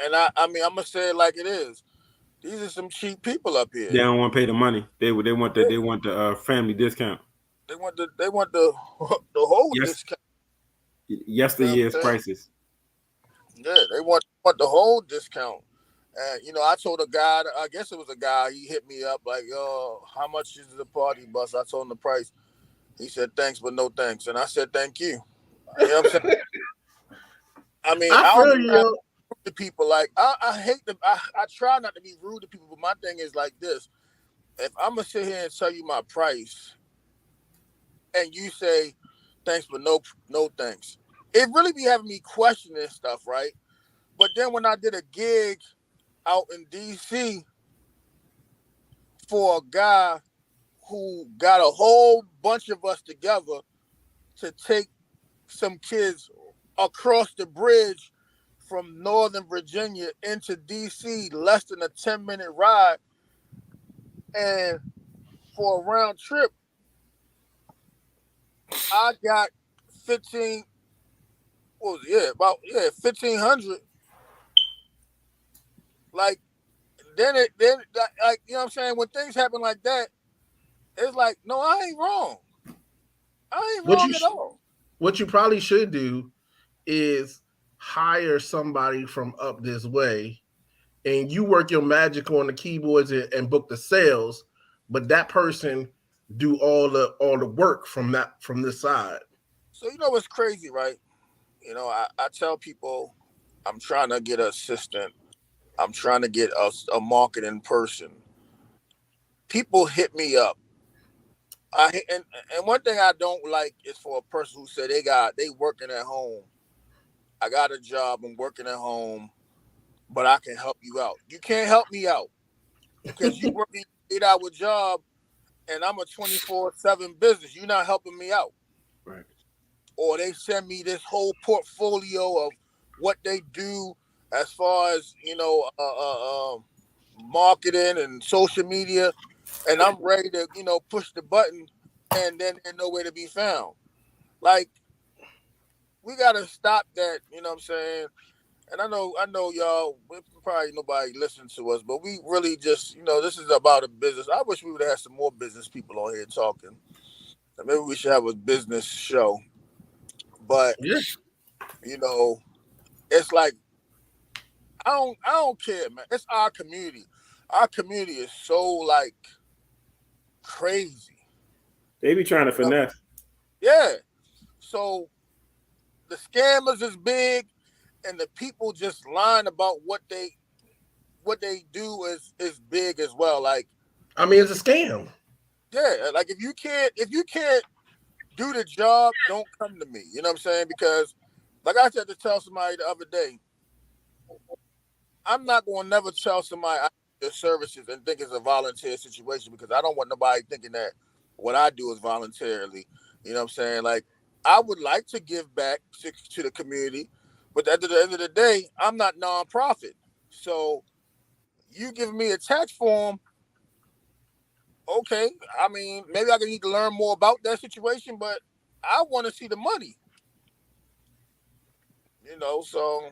and I mean, I'm gonna say it like it is. These are some cheap people up here. They don't want to pay the money. They want the family discount. They want the whole discount. Yesteryear's prices. Yeah, they want the whole discount. And, you know, I told a guy, I guess it was a guy, he hit me up like, yo, how much is the party bus? I told him the price. He said, thanks, but no thanks. And I said, thank you. You know what I'm saying? I mean, I don't be rude to people. Like, I hate them. I try not to be rude to people, but my thing is like this. If I'm going to sit here and tell you my price and you say, thanks, but no thanks, it really be having me questioning stuff, right? But then when I did a gig out in DC for a guy who got a whole bunch of us together to take some kids across the bridge from Northern Virginia into DC, less than a 10-minute ride, and for a round trip, I got 1,500. Like, then like, you know what I'm saying? When things happen like that, it's like, no, I ain't wrong. I ain't wrong at all. What you probably should do is hire somebody from up this way and you work your magic on the keyboards and book the sales, but that person do all the work from this side. So you know what's crazy, right? I tell people I'm trying to get an assistant. I'm trying to get a marketing person. People hit me up. And one thing I don't like is for a person who said they working at home. I got a job. I'm working at home, but I can help you out. You can't help me out because you working 8-hour job and I'm a 24/7 business. You're not helping me out. Right. Or they send me this whole portfolio of what they do as far as marketing and social media, and I'm ready to push the button, and then there's nowhere to be found. Like, we gotta stop that. You know what I'm saying? And I know y'all. Probably nobody listens to us, but we really just this is about a business. I wish we would have some more business people on here talking. Maybe we should have a business show. But Yeah. It's like I don't care, man. It's our community. Our community is so like crazy. They be trying to finesse. Yeah. So the scammers is big, and the people just lying about what they do is big as well. Like, I mean, it's a scam. Yeah, like if you can't do the job, don't come to me. You know what I'm saying? Because like I said to tell somebody the other day, I'm not going to never tell somebody I need their services and think it's a volunteer situation, because I don't want nobody thinking that what I do is voluntarily. You know what I'm saying? Like, I would like to give back to the community, but at the end of the day, I'm not nonprofit. So you give me a tax form, okay. I mean, maybe I need to learn more about that situation, but I want to see the money. So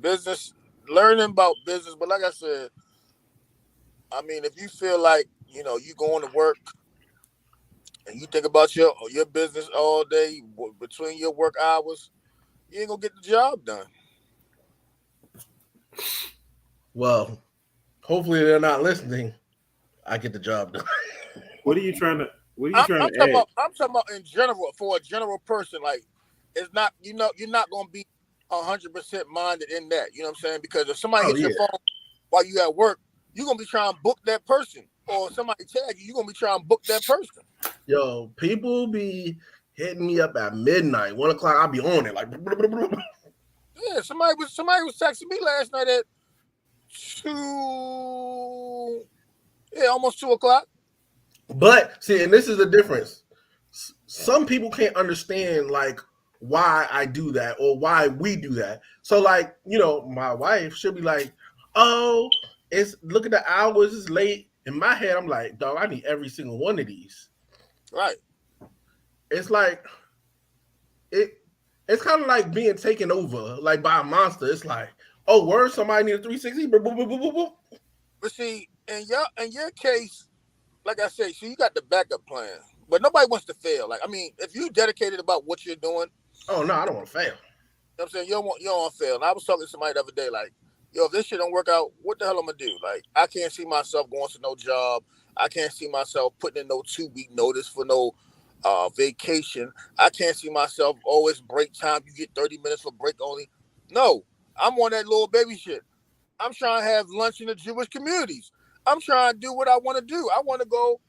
business, learning about business. But like I said, I mean, if you feel like, you going to work and you think about your business all day between your work hours, you ain't gonna get the job done. Well, hopefully they're not listening. I get the job done. What are you trying to I'm add? talking about in general, for a general person. Like, it's not, you're not gonna be 100% minded in that. You know what I'm saying? Because if somebody hits your phone while you at work, you're gonna be trying to book that person. Or somebody tag you, you're gonna be trying to book that person. Yo, people be hitting me up at midnight, 1 o'clock. I'll be on it like. Yeah, somebody was texting me last night at almost 2 o'clock. But see, and this is the difference. Some people can't understand like why I do that or why we do that. So like, my wife should be like, "Oh, look at the hours, it's late." In my head, I'm like, "Dog, I need every single one of these." Right. It's like it's kind of like being taken over like by a monster. It's like, "Oh, word, somebody need a 360." But see, in your case, like I say, so you got the backup plan, but nobody wants to fail. Like, I mean, if you dedicated about what you're doing, oh no, I don't want to fail. You know what I'm saying? You don't want to fail. And I was talking to somebody the other day, like, yo, if this shit don't work out, what the hell I'm gonna do? Like, I can't see myself going to no job. I can't see myself putting in no 2-week notice for no vacation. I can't see myself always break time. You get 30 minutes for break only. No, I'm on that little baby shit. I'm trying to have lunch in the Jewish communities. I'm trying to do what I want to do. I want to go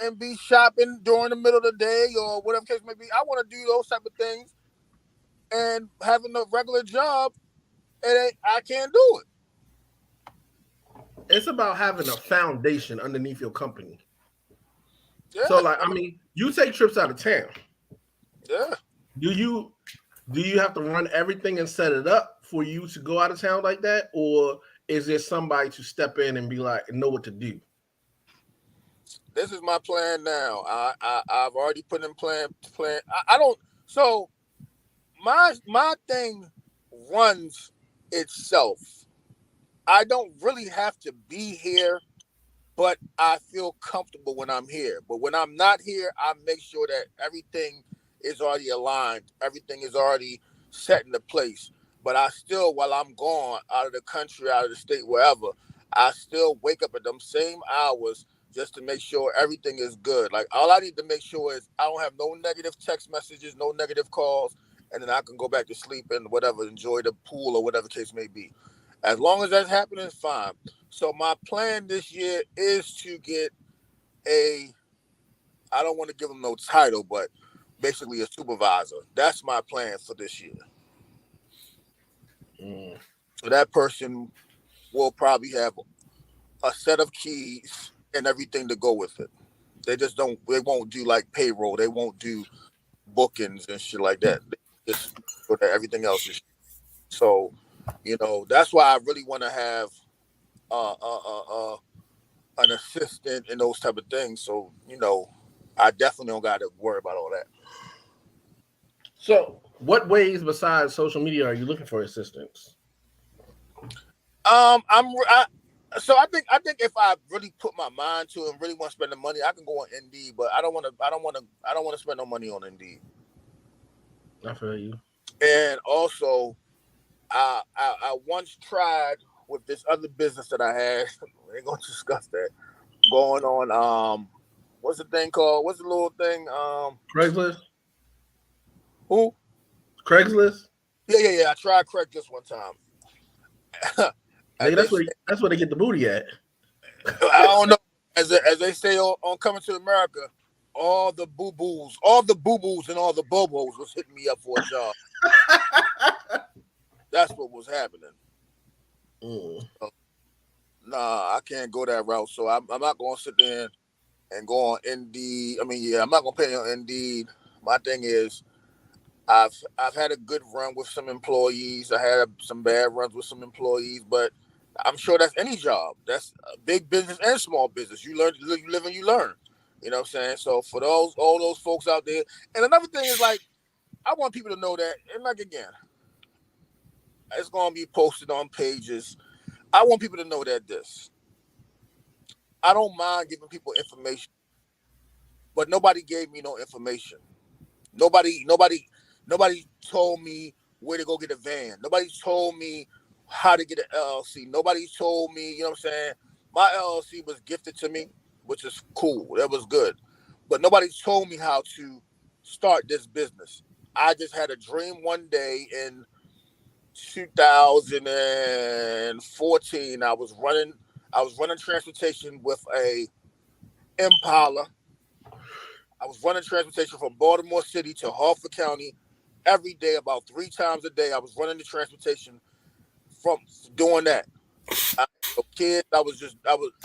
and be shopping during the middle of the day or whatever case may be. I want to do those type of things. And having a regular job, I can't do it. It's about having a foundation underneath your company. Yeah, so like, I mean, you take trips out of town. Yeah. Do you have to run everything and set it up for you to go out of town like that, or is there somebody to step in and be like, know what to do? This is my plan now. I've already put in plan. I don't. So my thing runs itself. I don't really have to be here, but I feel comfortable when I'm here. But when I'm not here, I make sure that everything is already aligned. Everything is already set into place. But I still, while I'm gone out of the country, out of the state, wherever, I still wake up at them same hours just to make sure everything is good. Like all I need to make sure is I don't have no negative text messages, no negative calls, and then I can go back to sleep and whatever, enjoy the pool or whatever case may be. As long as that's happening, it's fine. So my plan this year is to get I don't want to give them no title, but basically a supervisor. That's my plan for this year. So that person will probably have a set of keys and everything to go with it. They won't do like payroll. They won't do bookings and shit like that. They just so that everything else is. So, that's why I really want to have an assistant and those type of things. So, I definitely don't got to worry about all that. So, what ways besides social media are you looking for assistance? So I think if I really put my mind to it and really want to spend the money, I can go on Indeed, but I don't want to spend no money on Indeed. I feel you. And also, I once tried with this other business that I had. We ain't gonna discuss that. Going on what's the thing called? What's the little thing? Craigslist. Who? Craigslist. Yeah. I tried Craigslist one time. Hey, that's where they get the booty at. I don't know. As they say on Coming to America, all the boo-boos and all the bobos was hitting me up for a job. That's what was happening. Nah, I can't go that route. So I'm not going to sit there and go on Indeed. I mean, I'm not going to pay on Indeed. My thing is, I've had a good run with some employees. I had some bad runs with some employees, but I'm sure that's any job. That's a big business and small business. You learn, you live and you learn. You know what I'm saying? So for all those folks out there, and another thing is like, I want people to know that, and like again, it's gonna be posted on pages. I want people to know that I don't mind giving people information, but nobody gave me no information. Nobody told me where to go get a van. Nobody told me how to get an LLC. Nobody told me, you know what I'm saying? My LLC was gifted to me, which is cool. That was good. But nobody told me how to start this business. I just had a dream one day in 2014. I was running transportation with a Impala. I was running transportation from Baltimore City to Harford County every day, about 3 times a day. I was running the transportation from doing that. I had no kids.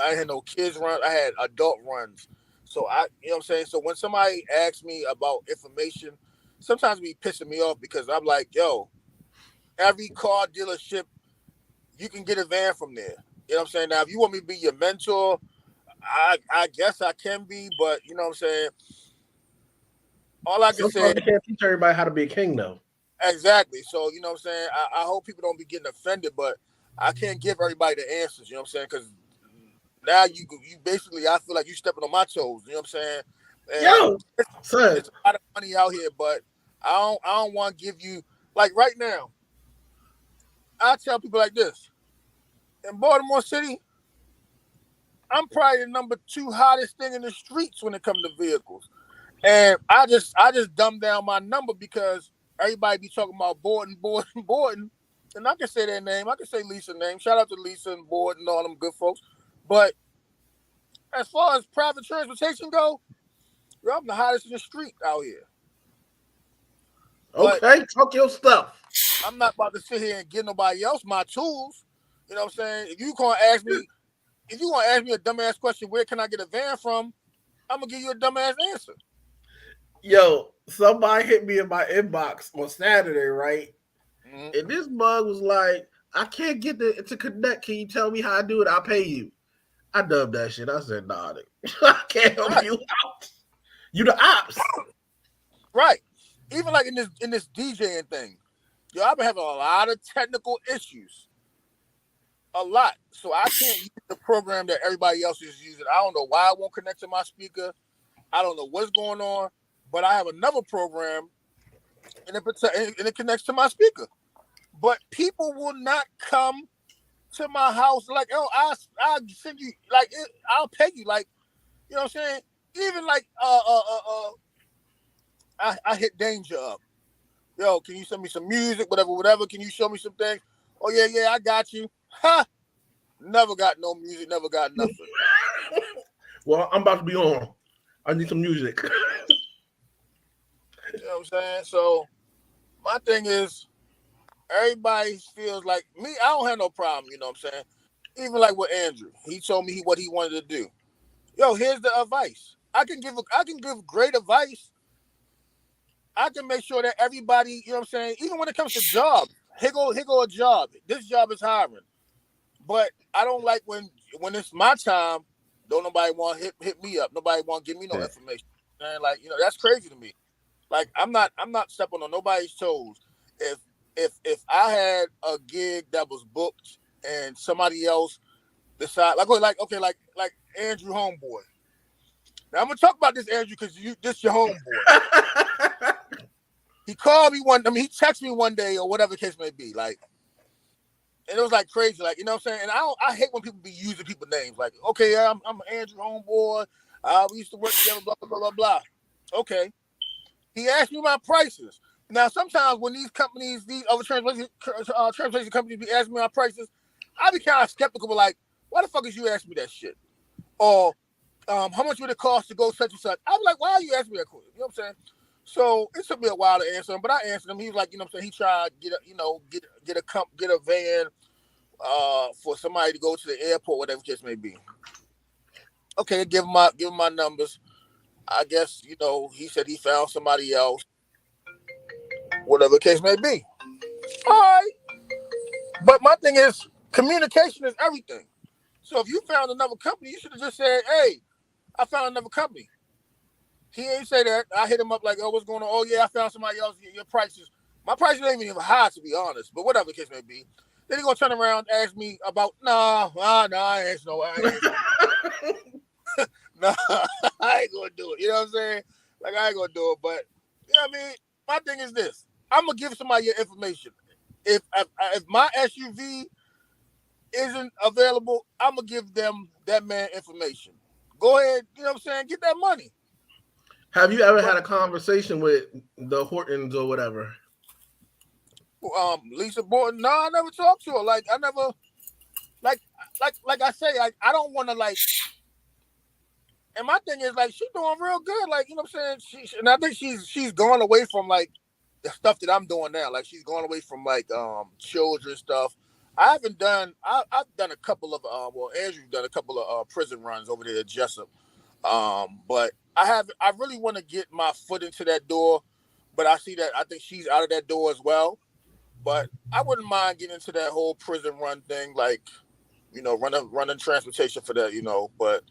I had no kids run. I had adult runs. So you know what I'm saying? So when somebody asks me about information, sometimes it be pissing me off because I'm like, yo, every car dealership, you can get a van from there. You know what I'm saying? Now, if you want me to be your mentor, I guess I can be, but you know what I'm saying? All I can say, you can't teach everybody how to be a king, though. Exactly. So, you know what I'm saying? I hope people don't be getting offended, but I can't give everybody the answers, you know what I'm saying? Because now you basically, I feel like you stepping on my toes, you know what I'm saying? And it's a lot of money out here, but I don't want to give you, like right now, I tell people like this. In Baltimore City, I'm probably the number 2 hottest thing in the streets when it comes to vehicles. And I just dumbed down my number because everybody be talking about Borden. And I can say their name. I can say Lisa's name. Shout out to Lisa and Borden and all them good folks. But as far as private transportation go, I'm the hottest in the street out here. Okay, talk your stuff. I'm not about to sit here and give nobody else my tools. You know what I'm saying? If you gonna ask me a dumbass question, where can I get a van from? I'm gonna give you a dumbass answer. Yo, somebody hit me in my inbox on Saturday, right? Mm-hmm. And this mug was like, I can't get to connect. Can you tell me how I do it? I'll pay you. I dubbed that shit. I said, nah, I can't help you out. You the ops. Right. Even like in this DJing thing, yo, I've been having a lot of technical issues. A lot. So I can't use the program that everybody else is using. I don't know why it won't connect to my speaker. I don't know what's going on. But I have another program, and it connects to my speaker. but people will not come to my house like, oh, I'll send you like I'll pay you like, you know what I'm saying? Even like I hit Danger up. Yo, can you send me some music, whatever? Can you show me some things? Oh yeah, I got you. Ha! Never got no music, never got nothing. Well, I'm about to be on. I need some music. You know what I'm saying? So my thing is, everybody feels like me. I don't have no problem. You know what I'm saying? Even like with Andrew, he told me what he wanted to do. Yo, here's the advice. I can give great advice. I can make sure that everybody, you know what I'm saying, even when it comes to jobs, here go a job. This job is hiring. But I don't like when it's my time, don't nobody want to hit me up. Nobody want to give me no information. And like, you know, that's crazy to me. Like I'm not stepping on nobody's toes. If I had a gig that was booked and somebody else decide like Andrew Homeboy. Now I'm gonna talk about this, Andrew, because this your homeboy. He called me he texted me one day or whatever the case may be, like, and it was like crazy, like, you know what I'm saying? And I hate when people be using people's names, like, okay, yeah, I'm Andrew Homeboy. We used to work together, blah blah blah blah. Okay. He asked me my prices. Now, sometimes when these companies, these other translation companies be asking me my prices, I be kind of skeptical, but like, why the fuck is you asking me that shit? Or how much would it cost to go such and such? I was like, why are you asking me that question? You know what I'm saying? So it took me a while to answer him, but I answered him. He was like, you know what I'm saying? He tried to get a van for somebody to go to the airport, whatever the case may be. Okay, give him my numbers. I guess, you know, he said he found somebody else, whatever the case may be. All right. But my thing is, communication is everything. So if you found another company, you should have just said, hey, I found another company. He ain't say that. I hit him up like, oh, what's going on? Oh, yeah, I found somebody else. Your prices. My prices ain't even high, to be honest. But whatever the case may be. Then he going to turn around and ask me about, nah, I ain't no. Nah, I ain't going to do it. You know what I'm saying? Like, I ain't going to do it. But, you know what I mean? My thing is this. I'm going to give somebody your information. If my SUV isn't available, I'm going to give them that man information. Go ahead, you know what I'm saying? Get that money. Have you ever had a conversation with the Hortons or whatever? Lisa Borton? No, I never talked to her. Like, I never, like I say, I don't want to, like, and my thing is, like, she's doing real good. Like, you know what I'm saying? And I think she's gone away from, like, the stuff that I'm doing now. Like, she's gone away from, like, children stuff. I've done a couple of, Andrew's done a couple of prison runs over there at Jessup. But I really want to get my foot into that door, but I think she's out of that door as well. But I wouldn't mind getting into that whole prison run thing, like, you know, running transportation for that, you know, but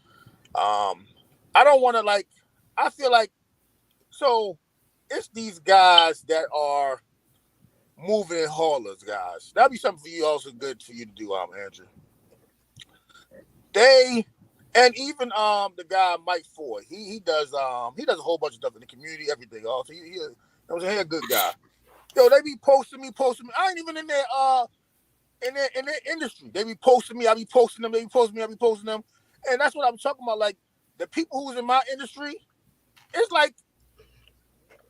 I don't want to, like, I feel like, so it's these guys that are moving in haulers, guys. That'd be something for you, also good for you to do, Andrew. And even the guy Mike Ford, he does a whole bunch of stuff in the community, everything. Also, he a good guy. Yo, they be posting me. I ain't even in their industry. They be posting me. I be posting them. They be posting me. I be posting them. And that's what I'm talking about. Like, the people who's in my industry, it's like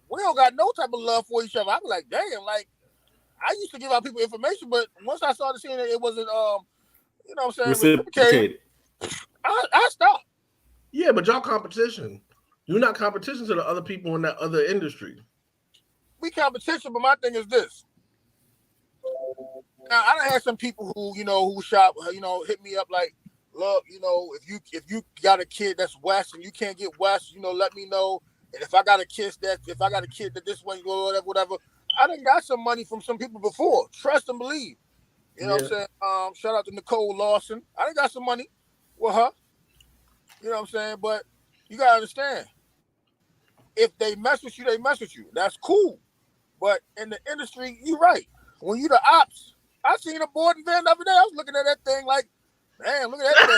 we don't got no type of love for each other. I'm like, damn, like, I used to give out people information, but once I started seeing that it wasn't you know what I'm saying, reciprocated, I stopped. Yeah, but y'all competition. You're not competition to the other people in that other industry. We competition, but my thing is this. Now, I done had some people who shop, hit me up like, look, if you got a kid that's West and you can't get West, let me know. And if I got a kid that this way, whatever, I done got some money from some people before. Trust and believe. You know what I'm saying? Shout out to Nicole Lawson. I done got some money with her. You know what I'm saying? But you gotta understand, if they mess with you, they mess with you. That's cool. But in the industry, you're right. When you the ops, I seen a boarding van the other day. I was looking at that thing like, man, look at that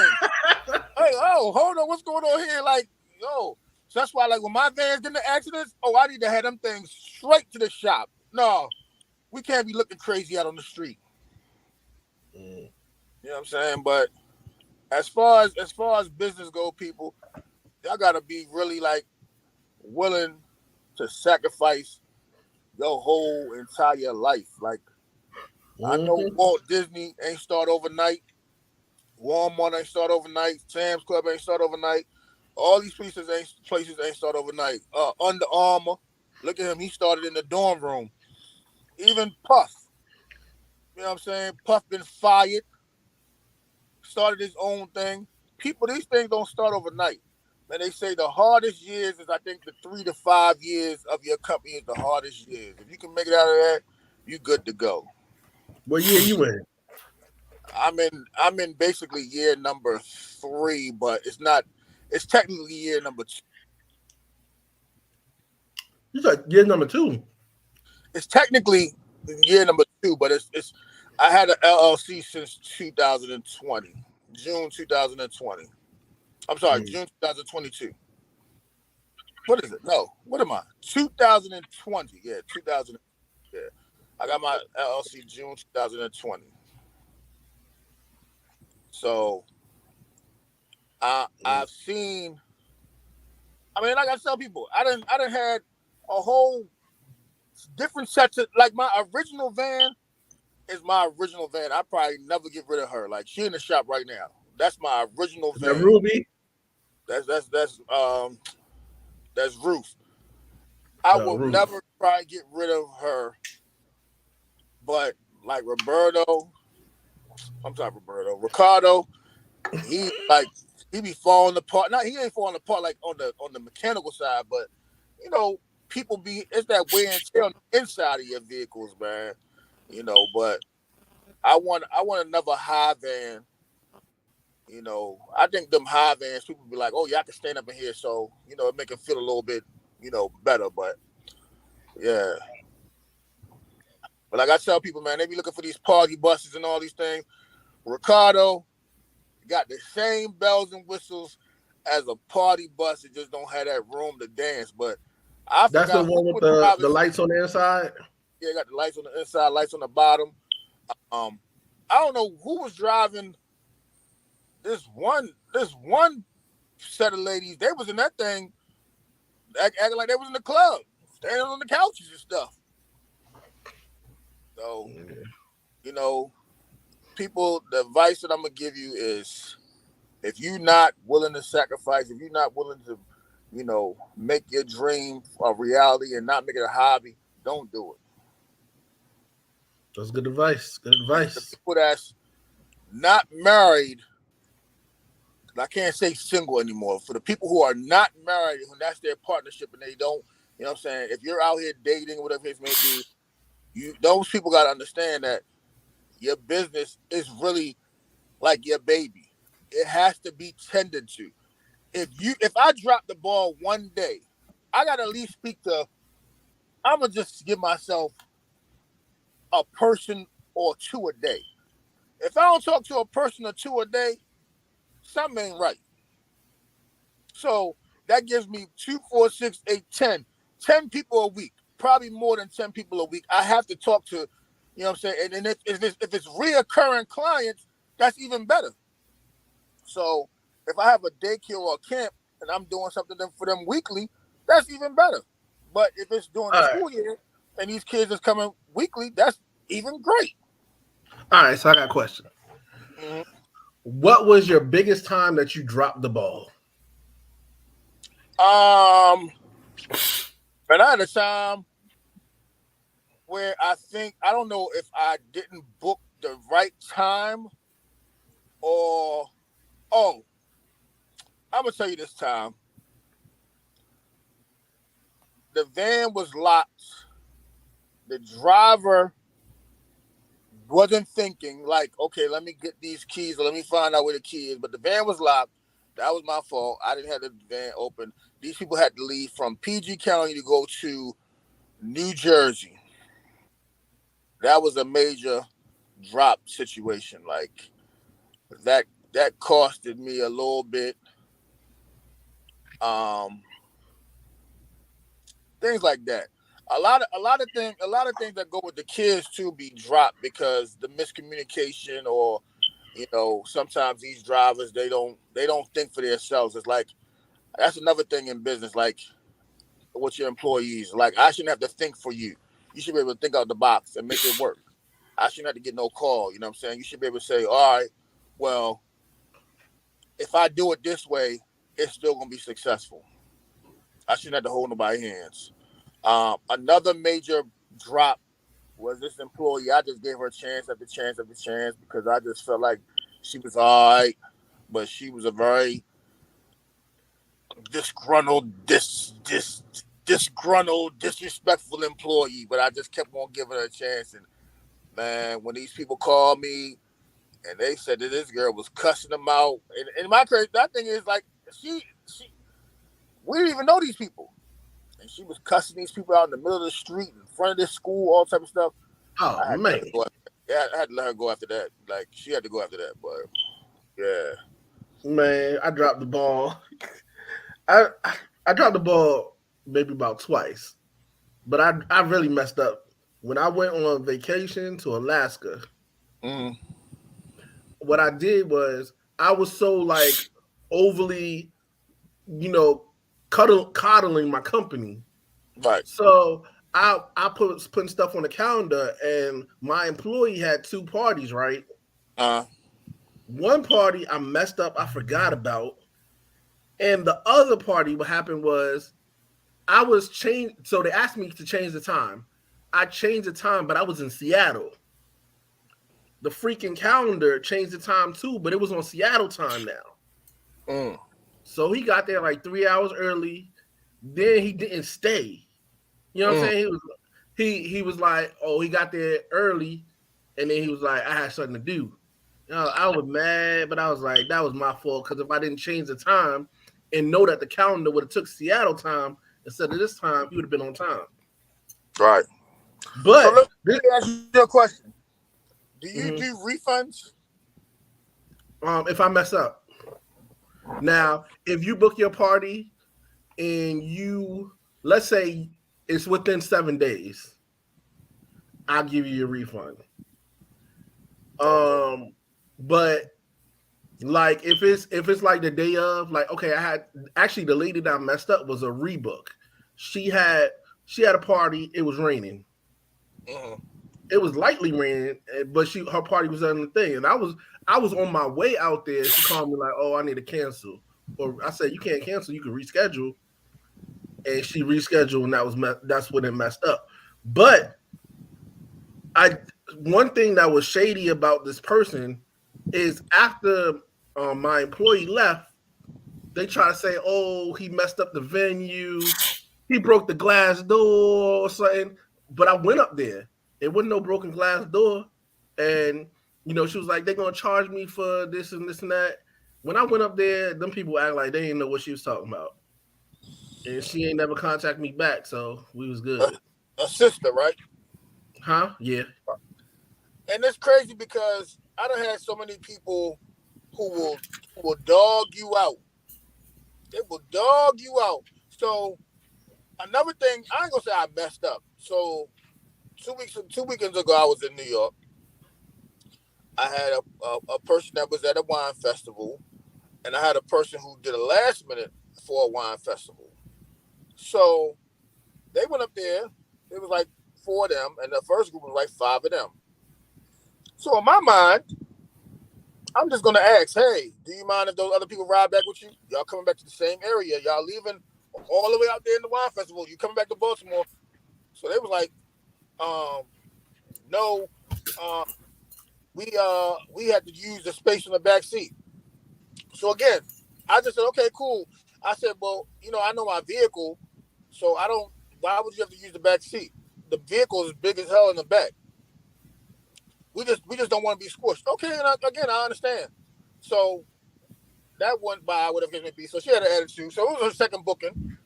thing. Hey, hold on, what's going on here? Like, yo. So that's why, like, when my vans get in the accidents, I need to have them things straight to the shop. No, we can't be looking crazy out on the street. Mm. You know what I'm saying? But as far as business go, people, y'all gotta be really like willing to sacrifice your whole entire life. Like I know Mhm. Walt Disney ain't start overnight, Walmart ain't start overnight, Sam's Club ain't start overnight. All these places ain't start overnight. Under Armour, look at him, he started in the dorm room. Even Puff, you know what I'm saying? Puff been fired, started his own thing. People, these things don't start overnight. And they say the hardest years is, I think, the 3 to 5 years of your company is the hardest years. If you can make it out of that, you good to go. What year you in? I'm in basically year number 3, but it's not. It's technically year number 2. You said year number 2. It's technically year number 2, but it's. I had an LLC since 2020, June 2020. I'm sorry, June 2022. What is it? No, what am I? 2020. Yeah, 2000. Yeah, I got my LLC June 2020. So I've seen. I mean, like I tell people, I done had a whole different sets of, like, my original van is my original van. I probably never get rid of her. Like, she in the shop right now. That's my original Is that van. Ruby? That's Ruth. I No, will Ruby. never try and get rid of her. But like Roberto, I'm sorry, Ricardo, he be falling apart. Not he ain't falling apart like on the mechanical side, but you know, people be, it's that wear and tear on the inside of your vehicles, man. You know, but I want another high van. You know, I think them high vans, people be like, oh yeah, I can stand up in here, so you know, it make them feel a little bit, you know, better. But yeah. But like I tell people, man, they be looking for these party buses and all these things. Ricardo got the same bells and whistles as a party bus. It just don't have that room to dance. But I That's the forgot who one with was driving. the lights on the inside. Yeah, got the lights on the inside, lights on the bottom. I don't know who was driving this one set of ladies. They was in that thing acting like they was in the club, standing on the couches and stuff. So, you know, people, the advice that I'm gonna give you is, if you're not willing to sacrifice, if you're not willing to, you know, make your dream a reality and not make it a hobby, don't do it. That's good advice. Good The advice. people that's not married, I can't say single anymore. For the people who are not married, when that's their partnership and they don't, you know what I'm saying? If you're out here dating, whatever it may be, those people got to understand that your business is really like your baby. It has to be tended to. If I drop the ball one day, I gotta at least speak to. I'm gonna just give myself a person or two a day. If I don't talk to a person or two a day, something ain't right. So that gives me 2, 4, 6, 8, 10. 10 people a week, probably more than 10 people a week. I have to talk to, you know what I'm saying? And if it's reoccurring clients, that's even better. So if I have a daycare or a camp and I'm doing something for them weekly, that's even better. But if it's during the All right. school year and these kids is coming weekly, that's even great. All right. So I got a question. Mm-hmm. What was your biggest time that you dropped the ball? And I had a time where I don't know if I didn't book the right time or, I'm gonna tell you this time. The van was locked. The driver wasn't thinking like, okay, let me get these keys or let me find out where the key is. But the van was locked. That was my fault. I didn't have the van open. These people had to leave from PG County to go to New Jersey. That was a major drop situation. Like that costed me a little bit. Things like that. a lot of things that go with the kids too be dropped because the miscommunication, or sometimes these drivers they don't think for themselves. It's like that's another thing in business, like with your employees. Like, I shouldn't have to think for you. You should be able to think out the box and make it work. I shouldn't have to get no call. You know what I'm saying? You should be able to say, all right, well, if I do it this way, it's still gonna be successful. I shouldn't have to hold nobody's hands. Another major drop was this employee. I just gave her a chance after chance after chance because I just felt like she was all right, but she was a very disgruntled, disrespectful employee. But I just kept on giving her a chance. And man, when these people called me and they said that this girl was cussing them out, and my crazy that thing is like we didn't even know these people. And she was cussing these people out in the middle of the street, in front of this school, all type of stuff. Oh, man. I had to let her go after that. Like, she had to go after that, but yeah. Man, I dropped the ball. I dropped the ball maybe about twice, but I really messed up. When I went on vacation to Alaska, what I did was I was so like overly, coddling my company. Right. So I putting stuff on the calendar, and my employee had two parties, right? One party I messed up, I forgot about. And the other party, what happened was I was changed. So they asked me to change the time. I changed the time, but I was in Seattle. The freaking calendar changed the time too, but it was on Seattle time now. So he got there like 3 hours early. Then he didn't stay. You know what I'm saying? He was like, oh, he got there early, and then he was like, I had something to do. I was mad, but I was like, that was my fault, because if I didn't change the time and know that the calendar would have took Seattle time instead of this time, he would have been on time. Right. But so let me ask you a question. Do you do refunds? If I mess up. Now, if you book your party and let's say it's within 7 days, I'll give you your refund. But like if it's like the day of, like, okay, I had actually the lady that I messed up was a rebook. She had a party. It was raining. It was lightly raining, but her party was on the thing, and I was on my way out there. She called me like, "Oh, I need to cancel," or I said, "You can't cancel. You can reschedule." And she rescheduled, and that's when it messed up. But one thing that was shady about this person is after my employee left, they try to say, "Oh, he messed up the venue. He broke the glass door or something." But I went up there. It wasn't no broken glass door. And, she was like, they're going to charge me for this and this and that. When I went up there, them people act like they didn't know what she was talking about. And she ain't never contacted me back, so we was good. A sister, right? Huh? Yeah. And it's crazy because I done had so many people who will dog you out. They will dog you out. So another thing, I ain't gonna say I messed up. So 2 weekends ago, I was in New York. I had a person that was at a wine festival, and I had a person who did a last minute for a wine festival. So they went up there. It was like 4 of them, and the first group was like 5 of them. So in my mind, I'm just gonna ask, hey, do you mind if those other people ride back with you? Y'all coming back to the same area? Y'all leaving all the way out there in the wine festival? You coming back to Baltimore? So they was like, no, we had to use the space in the back seat. So again, I just said, okay, cool. I said, well, I know my vehicle, so why would you have to use the back seat? The vehicle is big as hell in the back. We just don't want to be squished. Okay, and I understand. So that went by, whatever it may be. So she had an attitude. So it was her second booking,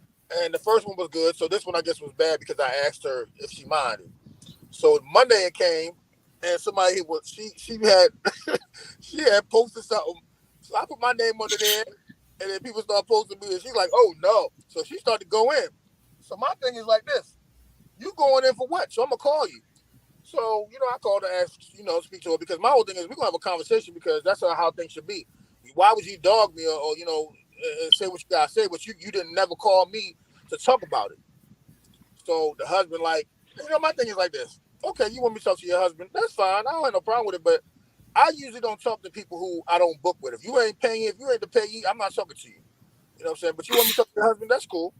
and the first one was good. So this one, I guess, was bad because I asked her if she minded. So Monday it came, and somebody she had she had posted something. So I put my name under there, and then people started posting me, and she's like, "Oh no!" So she started to go in. So my thing is like this: You going in for what? So I'm gonna call you. So, I called to ask, speak to her because my whole thing is we're gonna have a conversation because that's how things should be. Why would you dog me or say what you gotta say, but you didn't never call me to talk about it. So the husband, like, my thing is like this. Okay, you want me to talk to your husband? That's fine. I don't have no problem with it, but I usually don't talk to people who I don't book with. If you ain't paying, if you ain't the payee, I'm not talking to you. You know what I'm saying? But you want me to talk to your husband? That's cool.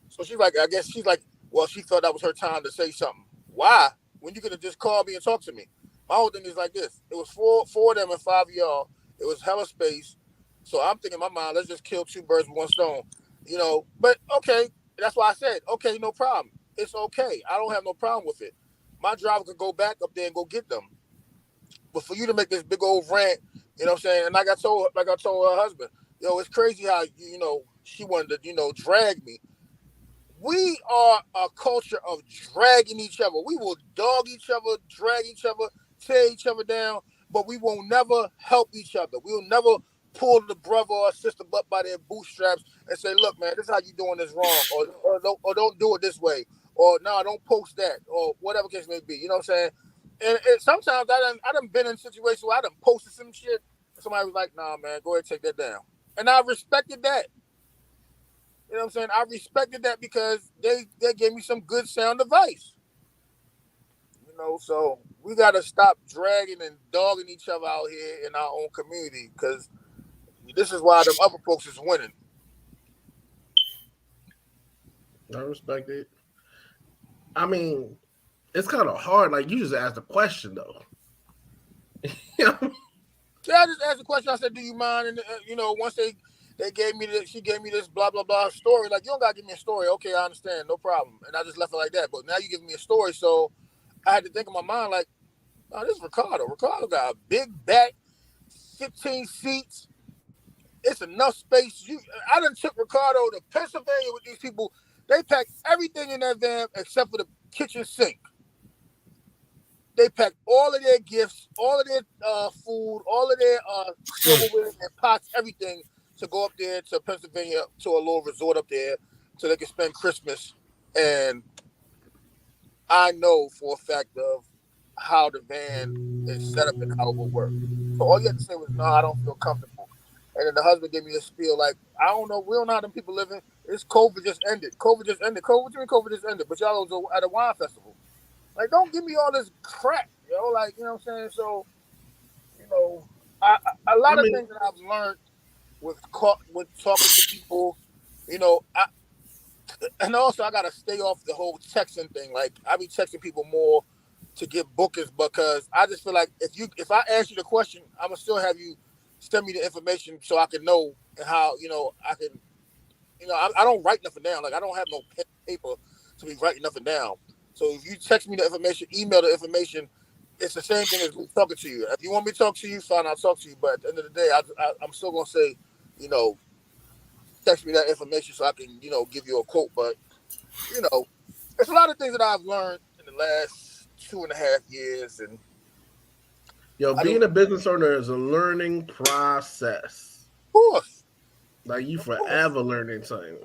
So she's like, I guess she's like, well, she felt that was her time to say something. Why? When you could have just called me and talked to me. My whole thing is like this. It was four of them and 5 of y'all. It was hella space. So I'm thinking in my mind, let's just kill 2 birds with 1 stone. But okay, that's why I said, okay, no problem. It's okay. I don't have no problem with it. My driver could go back up there and go get them. But for you to make this big old rant, you know what I'm saying? And like I told her husband, it's crazy how, she wanted to, drag me. We are a culture of dragging each other. We will dog each other, drag each other, tear each other down, but we will never help each other. We will never pull the brother or sister up by their bootstraps and say, look, man, this is how you doing this wrong, or don't do it this way, or no, don't post that, or whatever case may be. You know what I'm saying? And sometimes I done been in situations where I done posted some shit, and somebody was like, nah, man, go ahead and take that down. And I respected that. You know what I'm saying? I respected that because they gave me some good sound advice. So we got to stop dragging and dogging each other out here in our own community because this is why them other folks is winning. I respect it. I mean, it's kind of hard. Like, you just asked a question, though. Yeah, I just asked the question. I said, do you mind? And, once they gave me she gave me this blah, blah, blah story. Like, you don't got to give me a story. Okay, I understand. No problem. And I just left it like that. But now you giving me a story. So I had to think in my mind, like, oh, this is Ricardo. Ricardo got a big back, 15 seats. It's enough space. I done took Ricardo to Pennsylvania with these people. They packed everything in that van except for the kitchen sink. They packed all of their gifts, all of their food, all of their silverware and pots, everything to go up there to Pennsylvania to a little resort up there so they can spend Christmas. And I know for a fact of how the van is set up and how it will work. So all you had to say was, no, I don't feel comfortable. And then the husband gave me a spiel like, I don't know, we don't know how them people living. It's COVID just ended. COVID just ended. What do you mean COVID just ended? But y'all was at a wine festival. Like, don't give me all this crap, like, you know what I'm saying? So, a lot of things that I've learned with talking to people, and also I gotta stay off the whole texting thing. Like, I be texting people more to get bookings because I just feel like if I ask you the question, I'm gonna still have you send me the information so I can know how I can. I don't write nothing down. Like, I don't have no pen and paper to be writing nothing down. So if you text me the information, email the information, it's the same thing as me talking to you. If you want me to talk to you, fine, I'll talk to you. But at the end of the day, I'm still gonna say, text me that information so I can, give you a quote. But, there's a lot of things that I've learned in the last 2.5 years. And being a business owner is a learning process. Of course. Like, you forever learning something.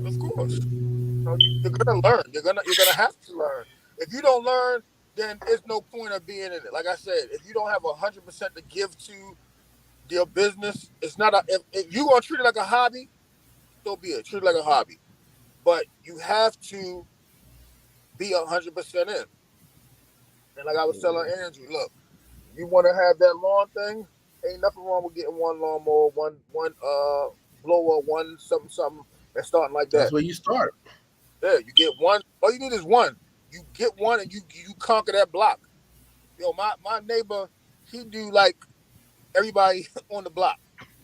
Of course. You're gonna learn. You're gonna have to learn. If you don't learn, then there's no point of being in it. Like I said, if you don't have 100% to give to your business, it's not if you gonna treat it like a hobby, so be it. Treat it like a hobby. But you have to be 100% in. And like I was telling Andrew, look, you want to have that lawn thing, ain't nothing wrong with getting one lawnmower, one blower, one something, and starting like that. That's where you start. Yeah, you get one. All you need is one. You get one and you conquer that block. My neighbor, he do like everybody on the block.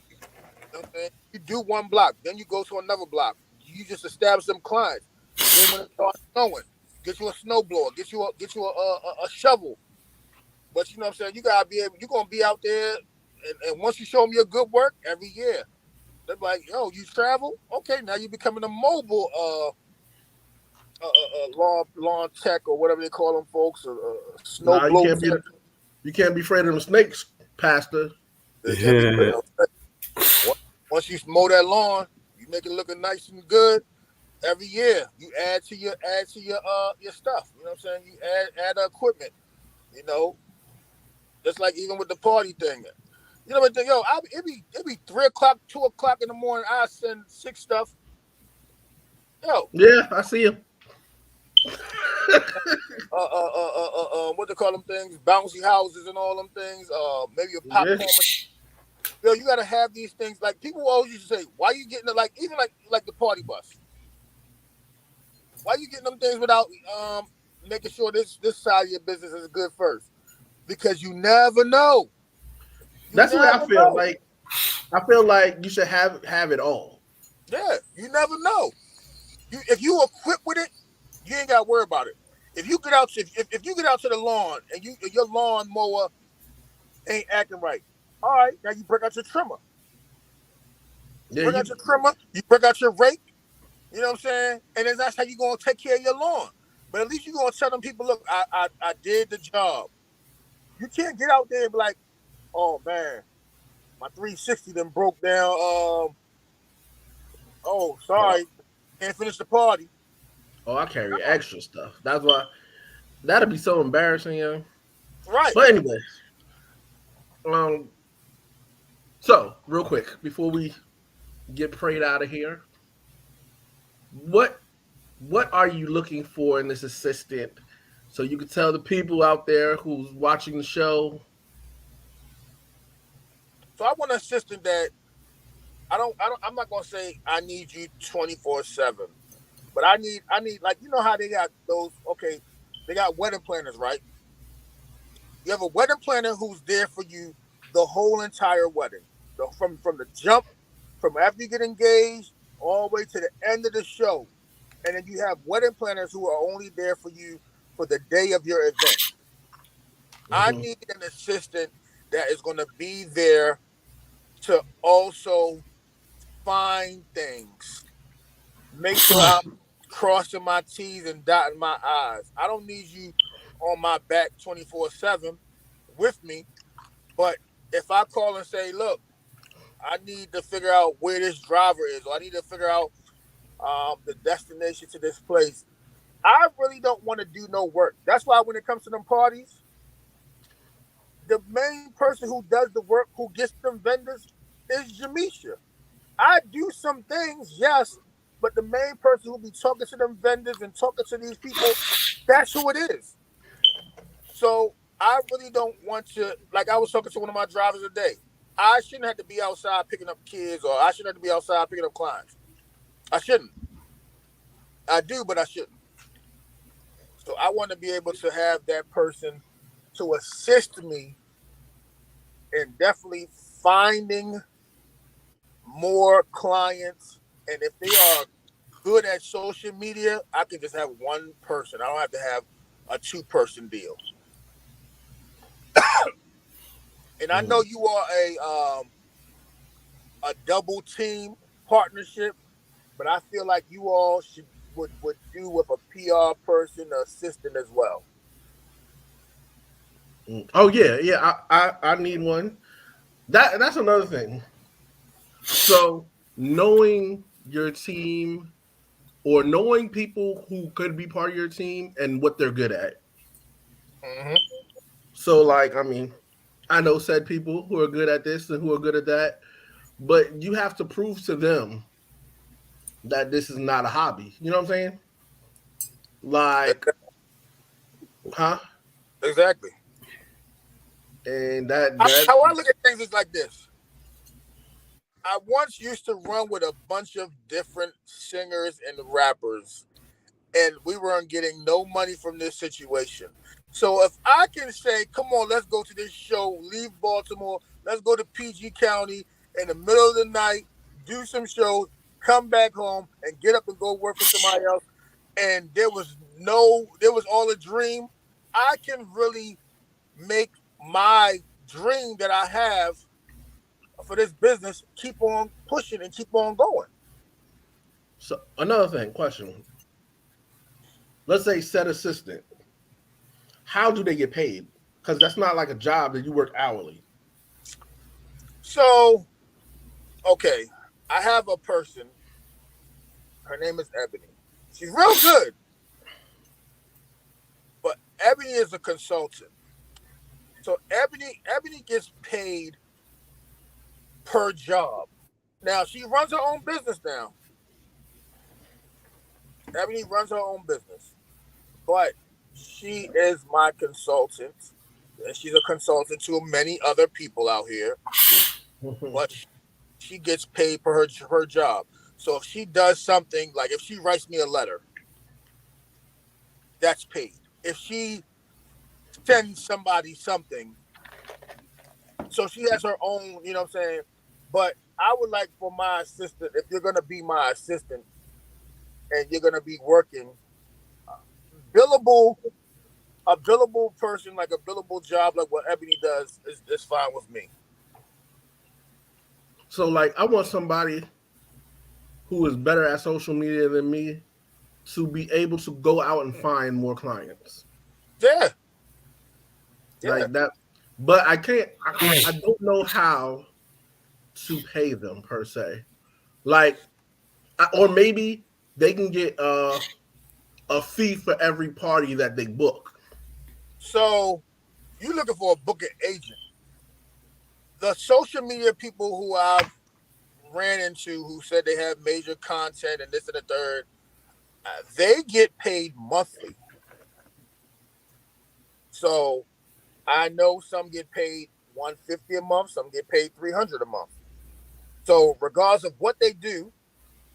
You know what I'm saying? You do one block, then you go to another block. You just establish some clients. Then when it starts snowing, get you a snowblower, get you a shovel. But you know what I'm saying? You gotta be able. You're gonna be out there, and once you show them your good work every year, they're like, "Yo, you travel? Okay, now you're becoming a mobile lawn tech or whatever they call them, folks. Snow blower. You can't be afraid of them snakes, Pastor. Once you mow that lawn, you make it looking nice and good. every year you add to your stuff. You know what I'm saying? You add equipment. You know, just like even with the party thing. You know what? Yo, it be 3 o'clock, 2 o'clock in the morning. I send 6 stuff. Yo, Yeah, I see him. what they call them things? Bouncy houses and all them things. Maybe a Yeah. popcorn. Yo, you gotta have these things. Like people always used to say, why you getting it? Like even like the party bus. Why you getting them things without making sure this side of your business is good first? Because you never know. That's the way I feel. Like I feel like you should have it all. Yeah, you never know. If you equipped with it, you ain't got to worry about it. If you get out, if you get out to the lawn and your lawn mower ain't acting right, all right, now you break out your trimmer. Yeah, Break out your trimmer. You break out your rake. You know what I'm saying? And then that's how you gonna take care of your lawn. But at least you gonna tell them people, look, I did the job. You can't get out there and be like, oh man, my 360 then broke down. Oh, sorry, can't finish the party. Oh, I carry extra stuff. That's why that'd be so embarrassing, yo. Right. But anyways, so real quick before we get prayed out of here, what are you looking for in this assistant? So you can tell the people out there who's watching the show. So I want an assistant that I'm not gonna say I need you 24/7, but I need like you know how they got those. Okay, they got wedding planners, right? You have a wedding planner who's there for you the whole entire wedding, from the jump, from after you get engaged all the way to the end of the show, and then you have wedding planners who are only there for you for the day of your event. I need an assistant that is going to be there to also find things, make sure I'm crossing my T's and dotting my I's. I don't need you on my back 24/7 with me, but if I call and say, look, I need to figure out where this driver is, or I need to figure out the destination to this place, I really don't want to do no work. That's why when it comes to them parties, the main person who does the work, who gets them vendors, is Jamisha. I do some things, yes, but the main person who be talking to them vendors and talking to these people, that's who it is. So I really don't want to, like I was talking to one of my drivers today, I shouldn't have to be outside picking up kids, or I shouldn't have to be outside picking up clients. I shouldn't. I do, but I shouldn't. So I want to be able to have that person to assist me in definitely finding more clients. And if they are good at social media, I can just have one person. I don't have to have a 2-person deal. And I know you are a double team partnership, but I feel like you all would do with a PR person, assistant as well. Oh yeah. I need one. That's another thing. So knowing your team or knowing people who could be part of your team and what they're good at. Mm-hmm. So like, I mean, I know said people who are good at this and who are good at that, but you have to prove to them that this is not a hobby. You know what I'm saying? Like, huh? Exactly. And how I look at things is like this. I once used to run with a bunch of different singers and rappers, and we weren't getting no money from this situation. So if I can say, come on, let's go to this show, leave Baltimore, let's go to PG County in the middle of the night, do some shows, come back home, and get up and go work for somebody else, and there was all a dream, I can really make my dream that I have for this business keep on pushing and keep on going. So another thing, question. Let's say set assistant. How do they get paid? Because that's not like a job that you work hourly. So, okay, I have a person. Her name is Ebony. She's real good. But Ebony is a consultant. So Ebony gets paid per job. Now she runs her own business now. Ebony runs her own business. But she is my consultant. And she's a consultant to many other people out here. But she gets paid per her job. So if she does something, like if she writes me a letter, that's paid. If she sends somebody something, so she has her own, you know what I'm saying? But I would like for my assistant, if you're going to be my assistant and you're going to be working, a billable person, like a billable job, like what Ebony does, is fine with me. So, like, I want somebody who is better at social media than me to be able to go out and find more clients. Yeah. Like that. But I can't, I don't know how to pay them per se. Like, or maybe they can get a fee for every party that they book. So you're looking for a booking agent. The social media people who I've ran into who said they have major content and this and the third, they get paid monthly. So I know some get paid $150 a month, some get paid $300 a month. So regardless of what they do,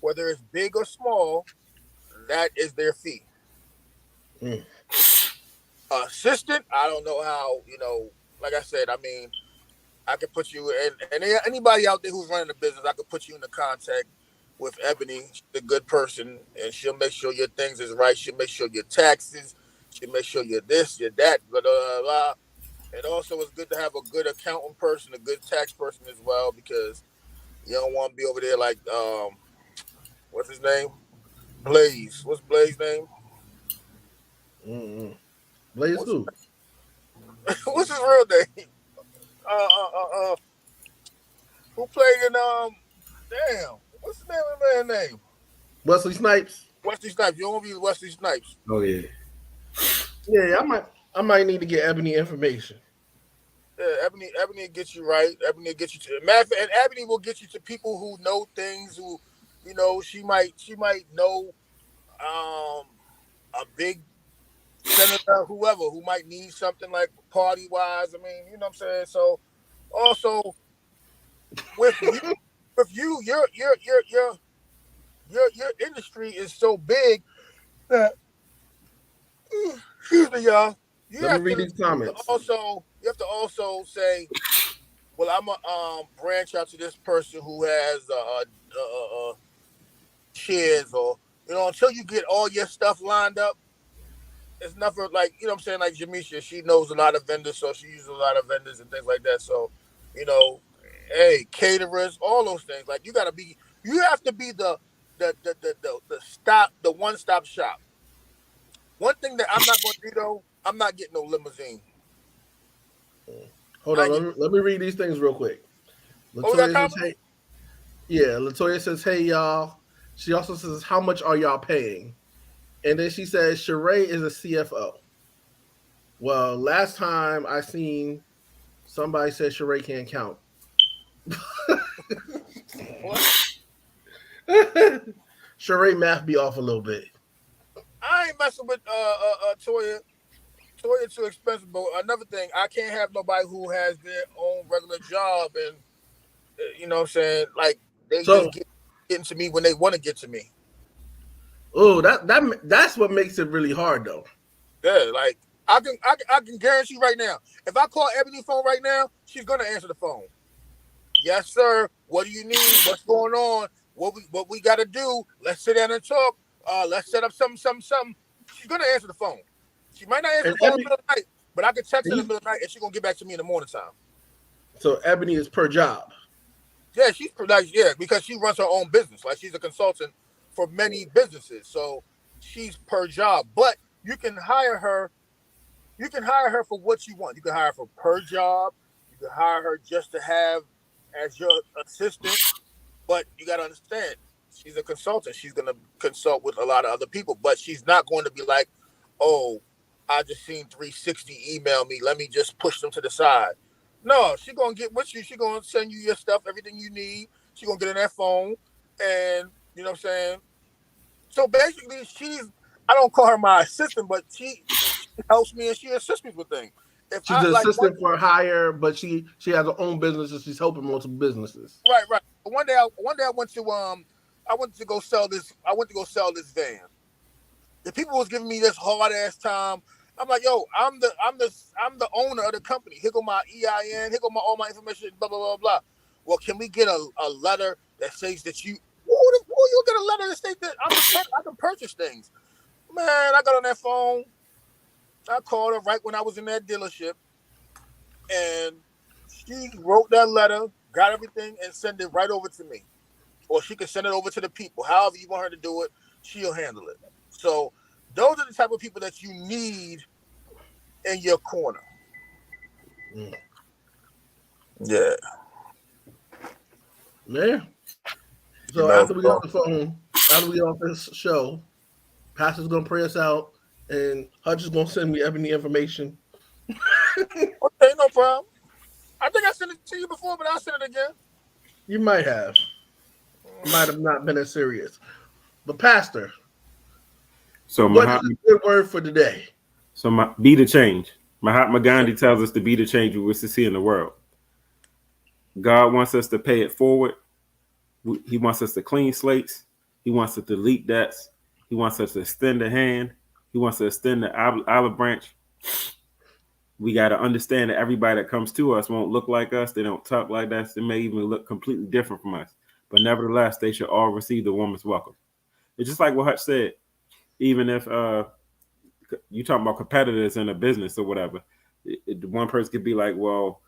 whether it's big or small, that is their fee. Assistant, I don't know how, like I said, I mean, I could put you in, and anybody out there who's running a business, I could put you into contact with Ebony. She's a good person, and she'll make sure your things is right. She'll make sure your taxes, she'll make sure you're this, you're that, blah, blah, blah. And also, it's good to have a good accountant person, a good tax person as well, because you don't want to be over there like, what's his name? Blaze. What's Blaze's name? Blaze who? What's his real name? Who played in damn, what's the name of the man's name? Wesley Snipes. Wesley Snipes. You don't want to be Wesley Snipes. Oh yeah. Yeah, I might need to get Ebony information. Yeah, Ebony will get you right. Ebony will get you to and Ebony will get you to people who know things, who, she might know a big senator, whoever, who might need something like party wise. I mean, you know what I'm saying? So also with you, your industry is so big that excuse me, y'all. Let me read these comments. You have to also say, well, I'm gonna branch out to this person who has shares, or until you get all your stuff lined up. It's nothing like, what I'm saying, like Jamisha, she knows a lot of vendors, so she uses a lot of vendors and things like that. So, hey, caterers, all those things. Like you have to be the one-stop shop. One thing that I'm not going to do though, I'm not getting no limousine. Hold on, let me read these things real quick. Latoya says, hey y'all. She also says, how much are y'all paying? And then she says, Sheree is a CFO. Well, last time I seen somebody said Sheree can't count. What? Sheree math be off a little bit. I ain't messing with Toya. Toya too expensive. But another thing, I can't have nobody who has their own regular job and you know what I'm saying, like they just getting to me when they want to get to me. Oh, that's what makes it really hard though. Yeah, like I can guarantee right now, if I call Ebony's phone right now, she's gonna answer the phone. Yes, sir. What do you need? What's going on? What we gotta do? Let's sit down and talk. Let's set up something. She's gonna answer the phone. She might not answer the phone in the middle of the night, but I can text her in the middle of the night and she's gonna get back to me in the morning time. So Ebony is per job. Yeah, because she runs her own business. Like she's a consultant for many businesses. So she's per job. But you can hire her. You can hire her for what you want. You can hire her for per job. You can hire her just to have as your assistant. But you got to understand, she's a consultant. She's gonna consult with a lot of other people, but she's not going to be like, oh, I just seen 360 email me. Let me just push them to the side. No, she's gonna get with you. She's gonna send you your stuff, everything you need. She's gonna get in that phone, and you know what I'm saying. So basically, I don't call her my assistant, but she helps me and she assists me with things. If She's I an like assistant for hire, but she has her own business and she's helping multiple businesses. right. One day I went to go sell this. I went to go sell this van. The people was giving me this hard ass time. I'm like, yo, I'm the owner of the company. Here go my EIN. Here go all my information. Blah blah blah blah. Well, can we get a letter that says that you? You get a letter that states that I can purchase things. Man, I got on that phone. I called her right when I was in that dealership, and she wrote that letter, got everything, and sent it right over to me. Or she can send it over to the people. However you want her to do it, she'll handle it. So those are the type of people that you need in your corner. Mm. Yeah. Yeah. So after we get off the phone, after we get off this show, Pastor's gonna pray us out, and Hutch is gonna send me any information. Okay, no problem. I think I sent it to you before, but I'll send it again. You might have. Might have not been as serious. But Pastor, So what is a good word for today? So be the change. Mahatma Gandhi tells us to be the change we wish to see in the world. God wants us to pay it forward. He wants us to clean slates. He wants us to delete debts. He wants us to extend a hand. He wants to extend the olive branch. We got to understand that everybody that comes to us won't look like us. They don't talk like us. They may even look completely different from us. But nevertheless, they should all receive the warmest welcome. It's just like what Hutch said. Even if you talking about competitors in a business or whatever, one person could be like, well,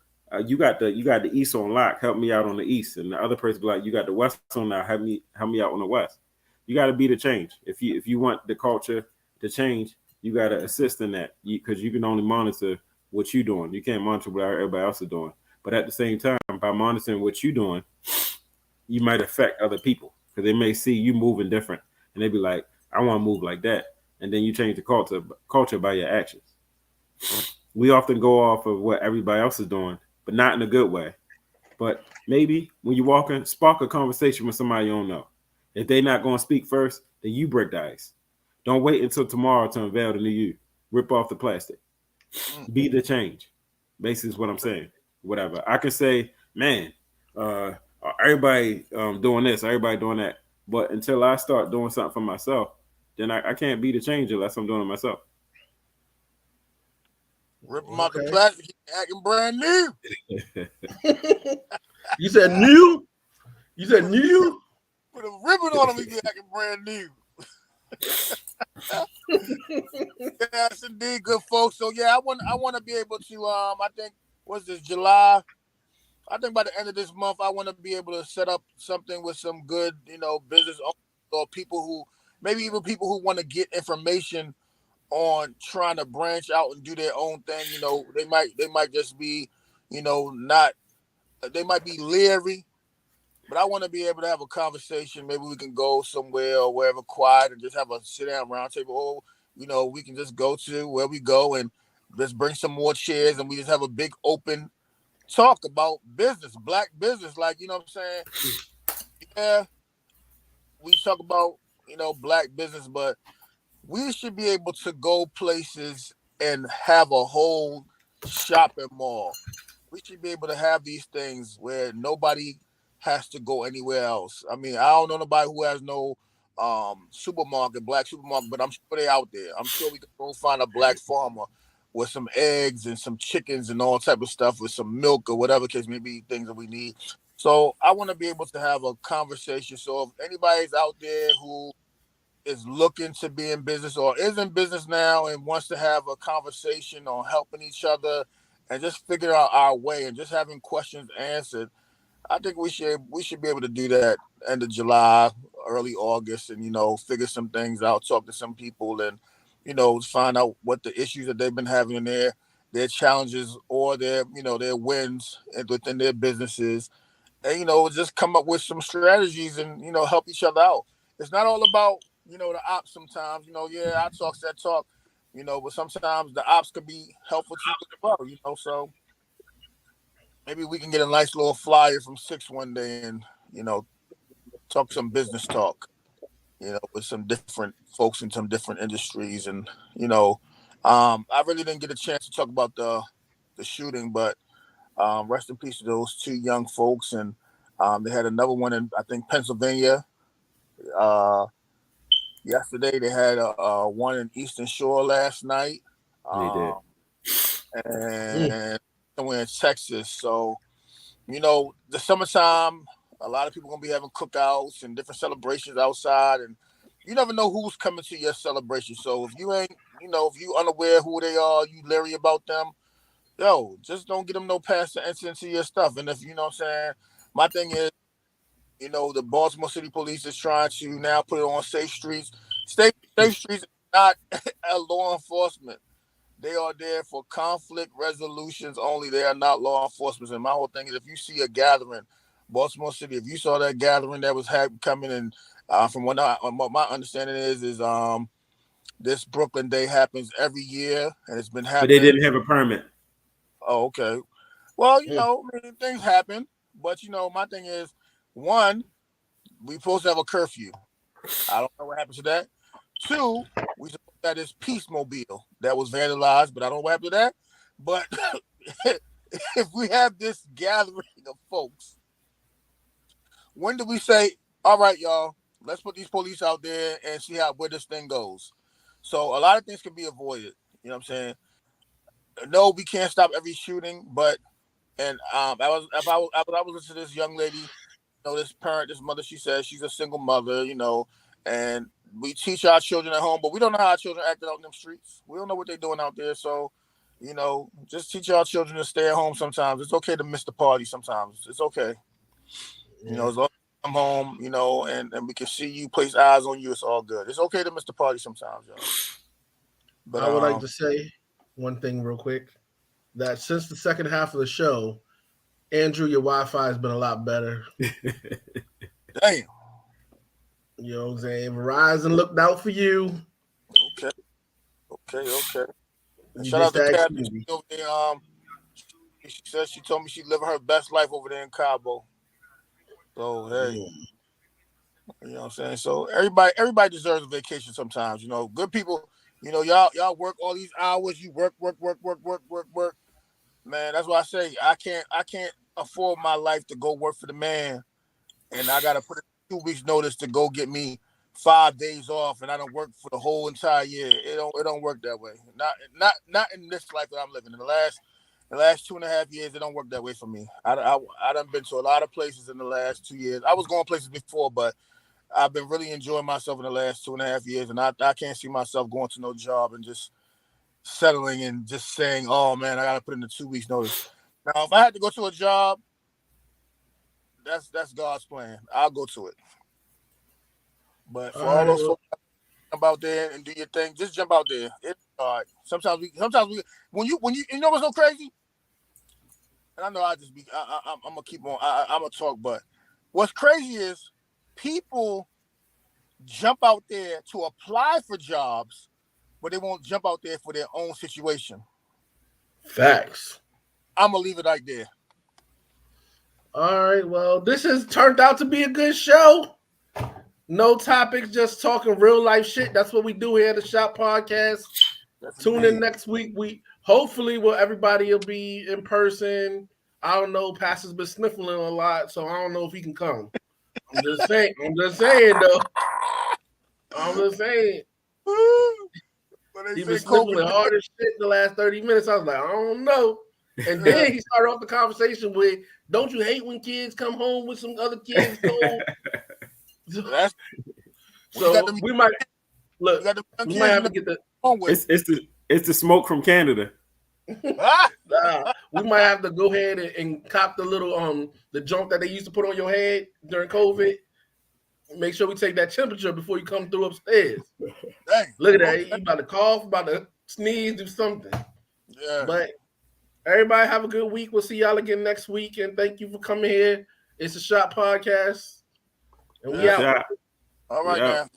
you got the East on lock, help me out on the East, and the other person be like, you got the West on lock, help me out on the West. You got to be the change. If you want the culture to change, you got to assist in that, because you can only monitor what you're doing. You can't monitor what everybody else is doing. But at the same time, by monitoring what you're doing, you might affect other people, because they may see you moving different, and they be like, I want to move like that. And then you change the culture by your actions. We often go off of what everybody else is doing, but not in a good way. But maybe when you're walking, spark a conversation with somebody you don't know. If they're not going to speak first, then you break the ice. Don't wait until tomorrow to unveil the new you. Rip off the plastic. Be the change. Basically is what I'm saying. Whatever. I can say, man, everybody doing this, everybody doing that. But until I start doing something for myself, then I can't be the change unless I'm doing it myself. Rip them out the plastic, acting brand new. You said new? You said new? Put a ribbon on them, he's acting brand new. Yes, indeed, good folks. So yeah, I want to be able to I think what's this, July? I think by the end of this month, I want to be able to set up something with some good, business or people who, maybe even people who want to get information on trying to branch out and do their own thing. They might just be, not, they might be leery, but I want to be able to have a conversation. Maybe we can go somewhere or wherever quiet and just have a sit down round table. Or, we can just go to where we go and just bring some more chairs and we just have a big open talk about business, black business. Like, you know what I'm saying? Yeah, we talk about, black business, but we should be able to go places and have a whole shopping mall. We should be able to have these things where nobody has to go anywhere else. I mean, I don't know nobody who has no black supermarket, but I'm sure they're out there. I'm sure we can go find a black farmer with some eggs and some chickens and all type of stuff, with some milk or whatever case may be, things that we need. So I want to be able to have a conversation. So if anybody's out there who is looking to be in business or is in business now and wants to have a conversation on helping each other and just figure out our way and just having questions answered, I think we should be able to do that end of July, early August, and figure some things out, talk to some people, and find out what the issues that they've been having in their challenges or their wins within their businesses, and just come up with some strategies and help each other out. It's not all about the ops. Sometimes yeah, I talk that talk, but sometimes the ops could be helpful to you as well. So maybe we can get a nice little flyer from 6 one day and talk some business talk, with some different folks in some different industries. And I really didn't get a chance to talk about the shooting, but rest in peace to those 2 young folks. And they had another one in, I think, Pennsylvania. Yesterday they had one in Eastern Shore last night. They did. And somewhere in Texas. So, the summertime, a lot of people gonna be having cookouts and different celebrations outside, and you never know who's coming to your celebration. So if you ain't, if you unaware who they are, you leery about them, just don't get them no pass to enter into your stuff. And if what I'm saying, my thing is, the Baltimore City Police is trying to now put it on Safe Streets. Safe Streets is not a law enforcement. They are there for conflict resolutions only. They are not law enforcement. And my whole thing is, if you see a gathering, Baltimore City, if you saw that gathering that was coming in, from what my understanding is this Brooklyn Day happens every year, and it's been happening. But they didn't have a permit. Oh, okay. Well, things happen, but my thing is, one, we supposed to have a curfew. I don't know what happened to that. 2, we supposed to have this peace mobile that was vandalized, but I don't know what happened to that. But if we have this gathering of folks, when do we say, all right, y'all, let's put these police out there and see where this thing goes? So a lot of things can be avoided. You know what I'm saying? No, we can't stop every shooting, but I was listening to this young lady, this parent, this mother. She says she's a single mother, and we teach our children at home, but we don't know how our children acting out in them streets. We don't know what they're doing out there. So, just teach our children to stay at home sometimes. It's okay to miss the party sometimes. It's okay. As long as you come home, and we can see you, place eyes on you, it's all good. It's okay to miss the party sometimes, y'all. But I would like to say one thing real quick, that since the second half of the show, Andrew, your Wi-Fi has been a lot better. Damn. You know what I'm saying? Verizon looked out for you. Okay. Shout out to Kat over there. She said she told me she's living her best life over there in Cabo. So hey, you know what I'm saying? So everybody deserves a vacation sometimes. Good people. Y'all work all these hours. You work. Man, that's why I say I can't afford my life to go work for the man, and I gotta put 2 weeks notice to go get me 5 days off, and I don't work for the whole entire year. It don't work that way. Not in this life that I'm living. In the last 2.5 years, it don't work that way for me. I done been to a lot of places in the last 2 years. I was going places before, but I've been really enjoying myself in the last 2.5 years, and I can't see myself going to no job and just settling and just saying, oh man, I gotta put in the 2 weeks notice. Now, if I had to go to a job, that's God's plan. I'll go to it. But for all those folks jump out there and do your thing, just jump out there. It's hard. Sometimes we when you what's so crazy? And I know I'm gonna keep on. I'm gonna talk, but what's crazy is people jump out there to apply for jobs, but they won't jump out there for their own situation. Facts. I'm gonna leave it right there. All right. Well, this has turned out to be a good show. No topics, just talking real life shit. That's what we do here at the Shop Podcast. Tune in next week. Hopefully everybody will be in person. I don't know. Pastor's been sniffling a lot, so I don't know if he can come. I'm just saying though. I'm just saying. He was sniffling hard as shit the last 30 minutes. I was like, I don't know. And then he started off the conversation with, don't you hate when kids come home with some other kids? So we might have to get the. It's the smoke from Canada. We might have to go ahead and cop the little the junk that they used to put on your head during COVID. Make sure we take that temperature before you come through upstairs. Dang. Look at that. You about to cough, about to sneeze, do something. Yeah. But everybody have a good week. We'll see y'all again next week. And thank you for coming here It's a Shot Podcast. And we Yeah. out. All right Yeah. now.